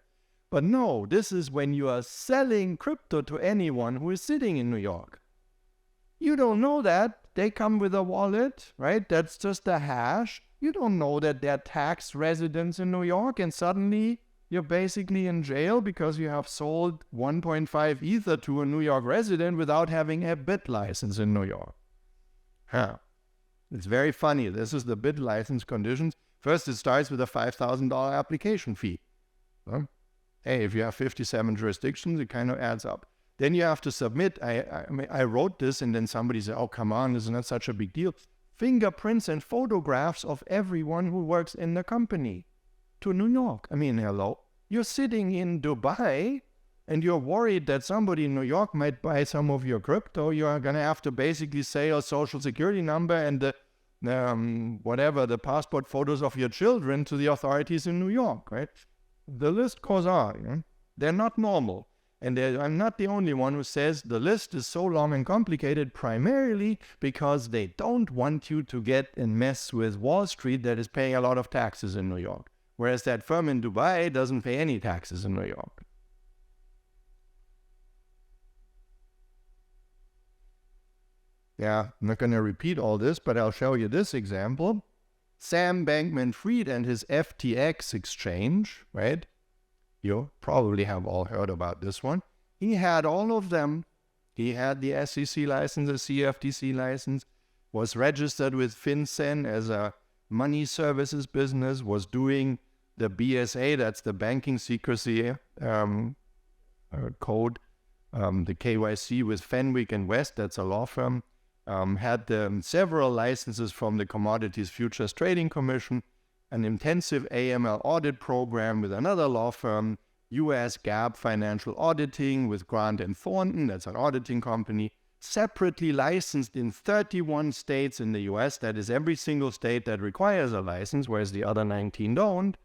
But no, this is when you are selling crypto to anyone who is sitting in New York. You don't know that. They come with a wallet, right? That's just a hash. You don't know that they're tax residents in New York, and suddenly you're basically in jail because you have sold 1.5 Ether to a New York resident without having a BIT license in New York. It's very funny. This is the BIT license conditions. First, it starts with a $5,000 application fee. Hey, if you have 57 jurisdictions, it kind of adds up. Then you have to submit. I wrote this, and then somebody said, oh, come on, this is not such a big deal. Fingerprints and photographs of everyone who works in the company to New York. Hello. You're sitting in Dubai, and you're worried that somebody in New York might buy some of your crypto. You're going to have to basically say your social security number and the passport photos of your children to the authorities in New York, right? The list goes on. They're not normal. And I'm not the only one who says the list is so long and complicated primarily because they don't want you to get and mess with Wall Street that is paying a lot of taxes in New York. Whereas that firm in Dubai doesn't pay any taxes in New York. Yeah, I'm not going to repeat all this, but I'll show you this example. Sam Bankman-Fried and his FTX exchange, right? You probably have all heard about this one. He had all of them. He had the SEC license, the CFTC license, was registered with FinCEN as a money services business, was doing the BSA, that's the banking secrecy code, the KYC with Fenwick and West, that's a law firm. Had several licenses from the Commodities Futures Trading Commission, an intensive AML audit program with another law firm, US GAAP financial auditing with Grant & Thornton, that's an auditing company, separately licensed in 31 states in the US, that is every single state that requires a license, whereas the other 19 don't.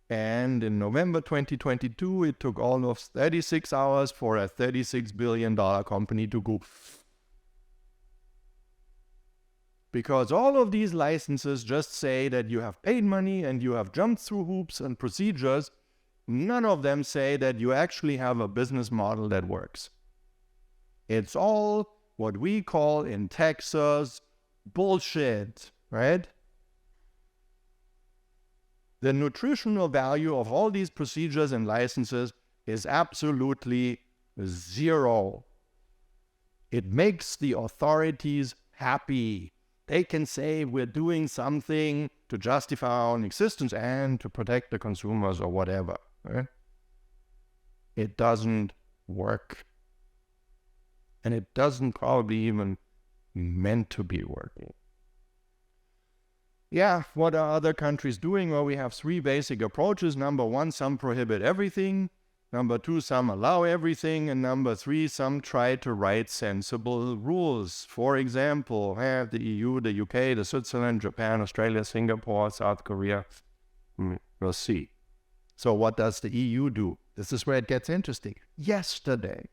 And in November 2022, it took almost 36 hours for a $36 billion company to go. Because all of these licenses just say that you have paid money and you have jumped through hoops and procedures. None of them say that you actually have a business model that works. It's all what we call in Texas bullshit, right? The nutritional value of all these procedures and licenses is absolutely zero. It makes the authorities happy. They can say we're doing something to justify our own existence and to protect the consumers or whatever. Right? It doesn't work. And it doesn't probably even meant to be working. Yeah, what are other countries doing? Well, we have three basic approaches. Number one, some prohibit everything. Number two, some allow everything. And number three, some try to write sensible rules. For example, the EU, the UK, the Switzerland, Japan, Australia, Singapore, South Korea. We'll see. So what does the EU do? This is where it gets interesting. Yesterday,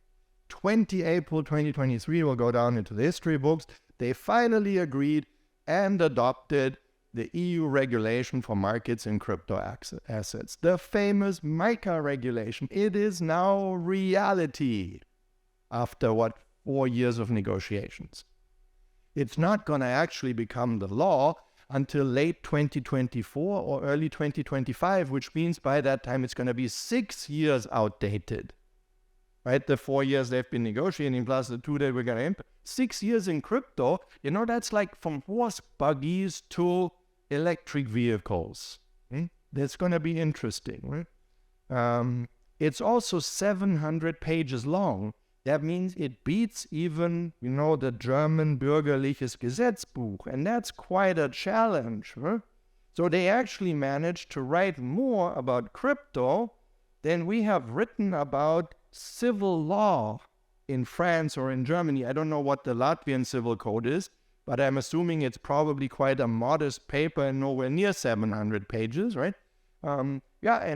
20 April 2023, will go down into the history books. They finally agreed and adopted the EU regulation for markets in crypto assets, the famous MiCA regulation. It is now reality after, 4 years of negotiations. It's not going to actually become the law until late 2024 or early 2025, which means by that time it's going to be 6 years outdated. Right? The 4 years they've been negotiating plus the 2 that we're going to implement. 6 years in crypto, that's like from horse buggies to electric vehicles. That's going to be interesting. Right? It's also 700 pages long. That means it beats even, the German Bürgerliches Gesetzbuch. And that's quite a challenge. Right? So they actually managed to write more about crypto than we have written about civil law in France or in Germany. I don't know what the Latvian civil code is, but I'm assuming it's probably quite a modest paper and nowhere near 700 pages, right? And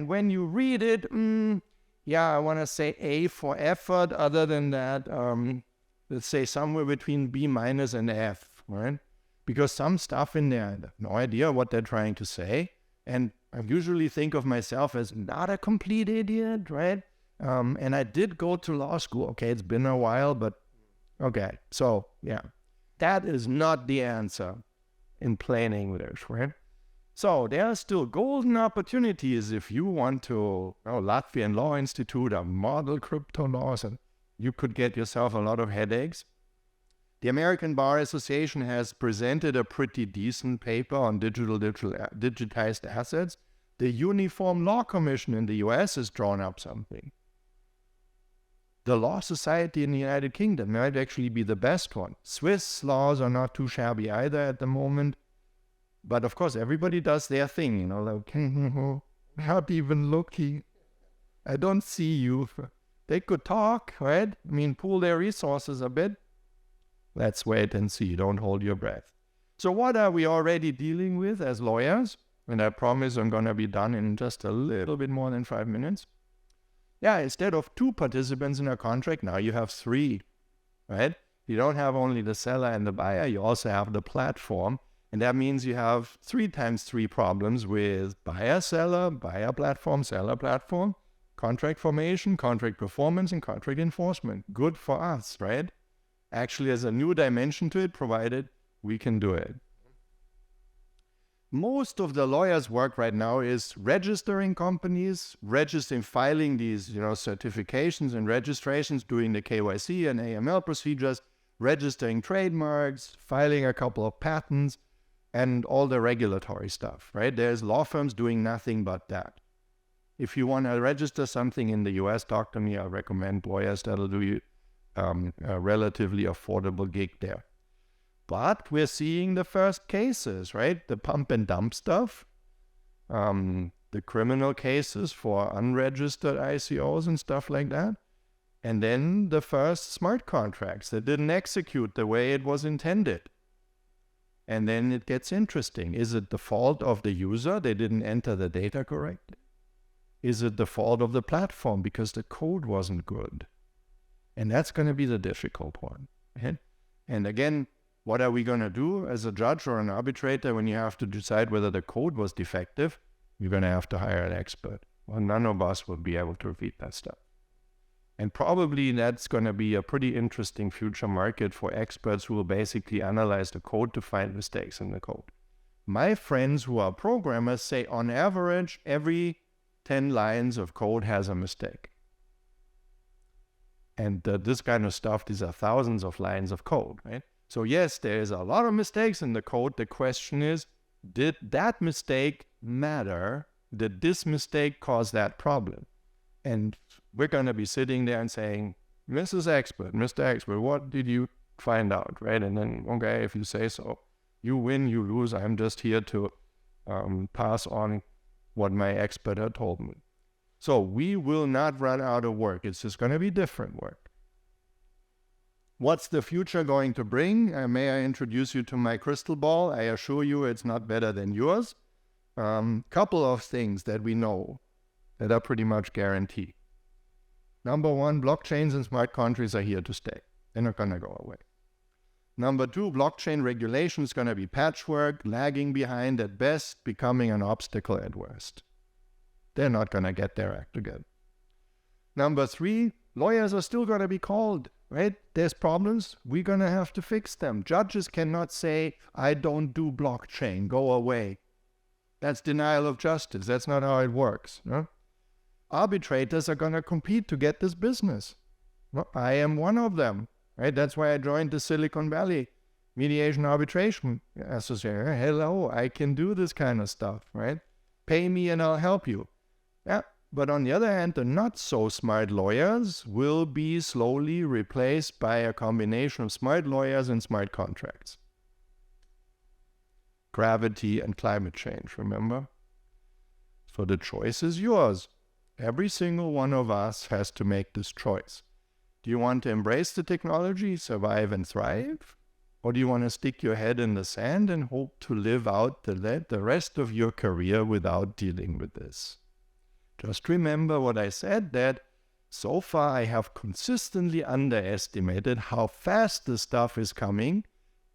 when you read it, I want to say A for effort. Other than that, let's say somewhere between B- and F, right? Because some stuff in there, I have no idea what they're trying to say. And I usually think of myself as not a complete idiot, right? And I did go to law school. Okay, it's been a while, but okay. So, yeah. That is not the answer in plain English, right? So there are still golden opportunities if you want to, Latvian Law Institute, or model crypto laws, and you could get yourself a lot of headaches. The American Bar Association has presented a pretty decent paper on digitized assets. The Uniform Law Commission in the US has drawn up something. The Law Society in the United Kingdom might actually be the best one. Swiss laws are not too shabby either at the moment. But of course, everybody does their thing, like, not even looking. I don't see you. They could talk, right? Pool their resources a bit. Let's wait and see. Don't hold your breath. So what are we already dealing with as lawyers? And I promise I'm going to be done in just a little bit more than 5 minutes. Instead of 2 participants in a contract, now you have 3, right? You don't have only the seller and the buyer, you also have the platform. And that means you have 3 times 3 problems with buyer-seller, buyer-platform, seller-platform, contract formation, contract performance, and contract enforcement. Good for us, right? Actually, there's a new dimension to it, provided we can do it. Most of the lawyers' work right now is registering companies, filing these, certifications and registrations, doing the KYC and AML procedures, registering trademarks, filing a couple of patents, and all the regulatory stuff, right? There's law firms doing nothing but that. If you want to register something in the US, talk to me. I recommend lawyers that'll do you a relatively affordable gig there. But we're seeing the first cases, right? The pump and dump stuff, the criminal cases for unregistered ICOs and stuff like that. And then the first smart contracts that didn't execute the way it was intended. And then it gets interesting. Is it the fault of the user? They didn't enter the data correctly. Is it the fault of the platform because the code wasn't good? And that's going to be the difficult one. Right? And again, what are we going to do as a judge or an arbitrator when you have to decide whether the code was defective? You're going to have to hire an expert. Well, none of us will be able to read that stuff. And probably that's going to be a pretty interesting future market for experts who will basically analyze the code to find mistakes in the code. My friends who are programmers say on average, every 10 lines of code has a mistake. And this kind of stuff, these are thousands of lines of code, right? So yes, there is a lot of mistakes in the code. The question is, did that mistake matter? Did this mistake cause that problem? And we're going to be sitting there and saying, Mrs. Expert, Mr. Expert, what did you find out, right? And then, okay, if you say so, you win, you lose. I'm just here to pass on what my expert had told me. So we will not run out of work. It's just going to be different work. What's the future going to bring? May I introduce you to my crystal ball? I assure you it's not better than yours. Couple of things that we know that are pretty much guaranteed. Number one, blockchains and smart contracts are here to stay. They're not going to go away. Number two, blockchain regulation is going to be patchwork, lagging behind at best, becoming an obstacle at worst. They're not going to get their act together. Number three, lawyers are still going to be called, right? There's problems. We're going to have to fix them. Judges cannot say, I don't do blockchain, go away. That's denial of justice. That's not how it works. No? Arbitrators are going to compete to get this business. No, I am one of them, right? That's why I joined the Silicon Valley Mediation Arbitration Association. Hello, I can do this kind of stuff, right? Pay me and I'll help you. Yeah, but on the other hand, the not so smart lawyers will be slowly replaced by a combination of smart lawyers and smart contracts. Gravity and climate change, remember? So the choice is yours. Every single one of us has to make this choice. Do you want to embrace the technology, survive and thrive? Or do you want to stick your head in the sand and hope to live out the rest of your career without dealing with this? Just remember what I said, that so far I have consistently underestimated how fast this stuff is coming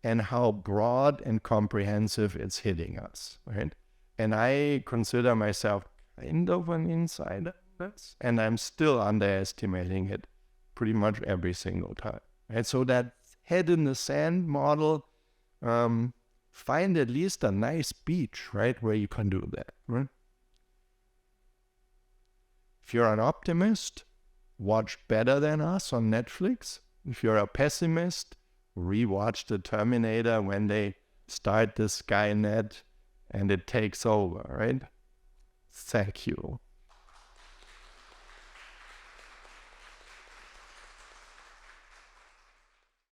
and how broad and comprehensive it's hitting us, right? And I consider myself kind of an insider, and I'm still underestimating it pretty much every single time, right? So that head in the sand model, find at least a nice beach, right, where you can do that, right? If you're an optimist, watch Better Than Us on Netflix. If you're a pessimist, rewatch The Terminator when they start the Skynet and it takes over, right? Thank you.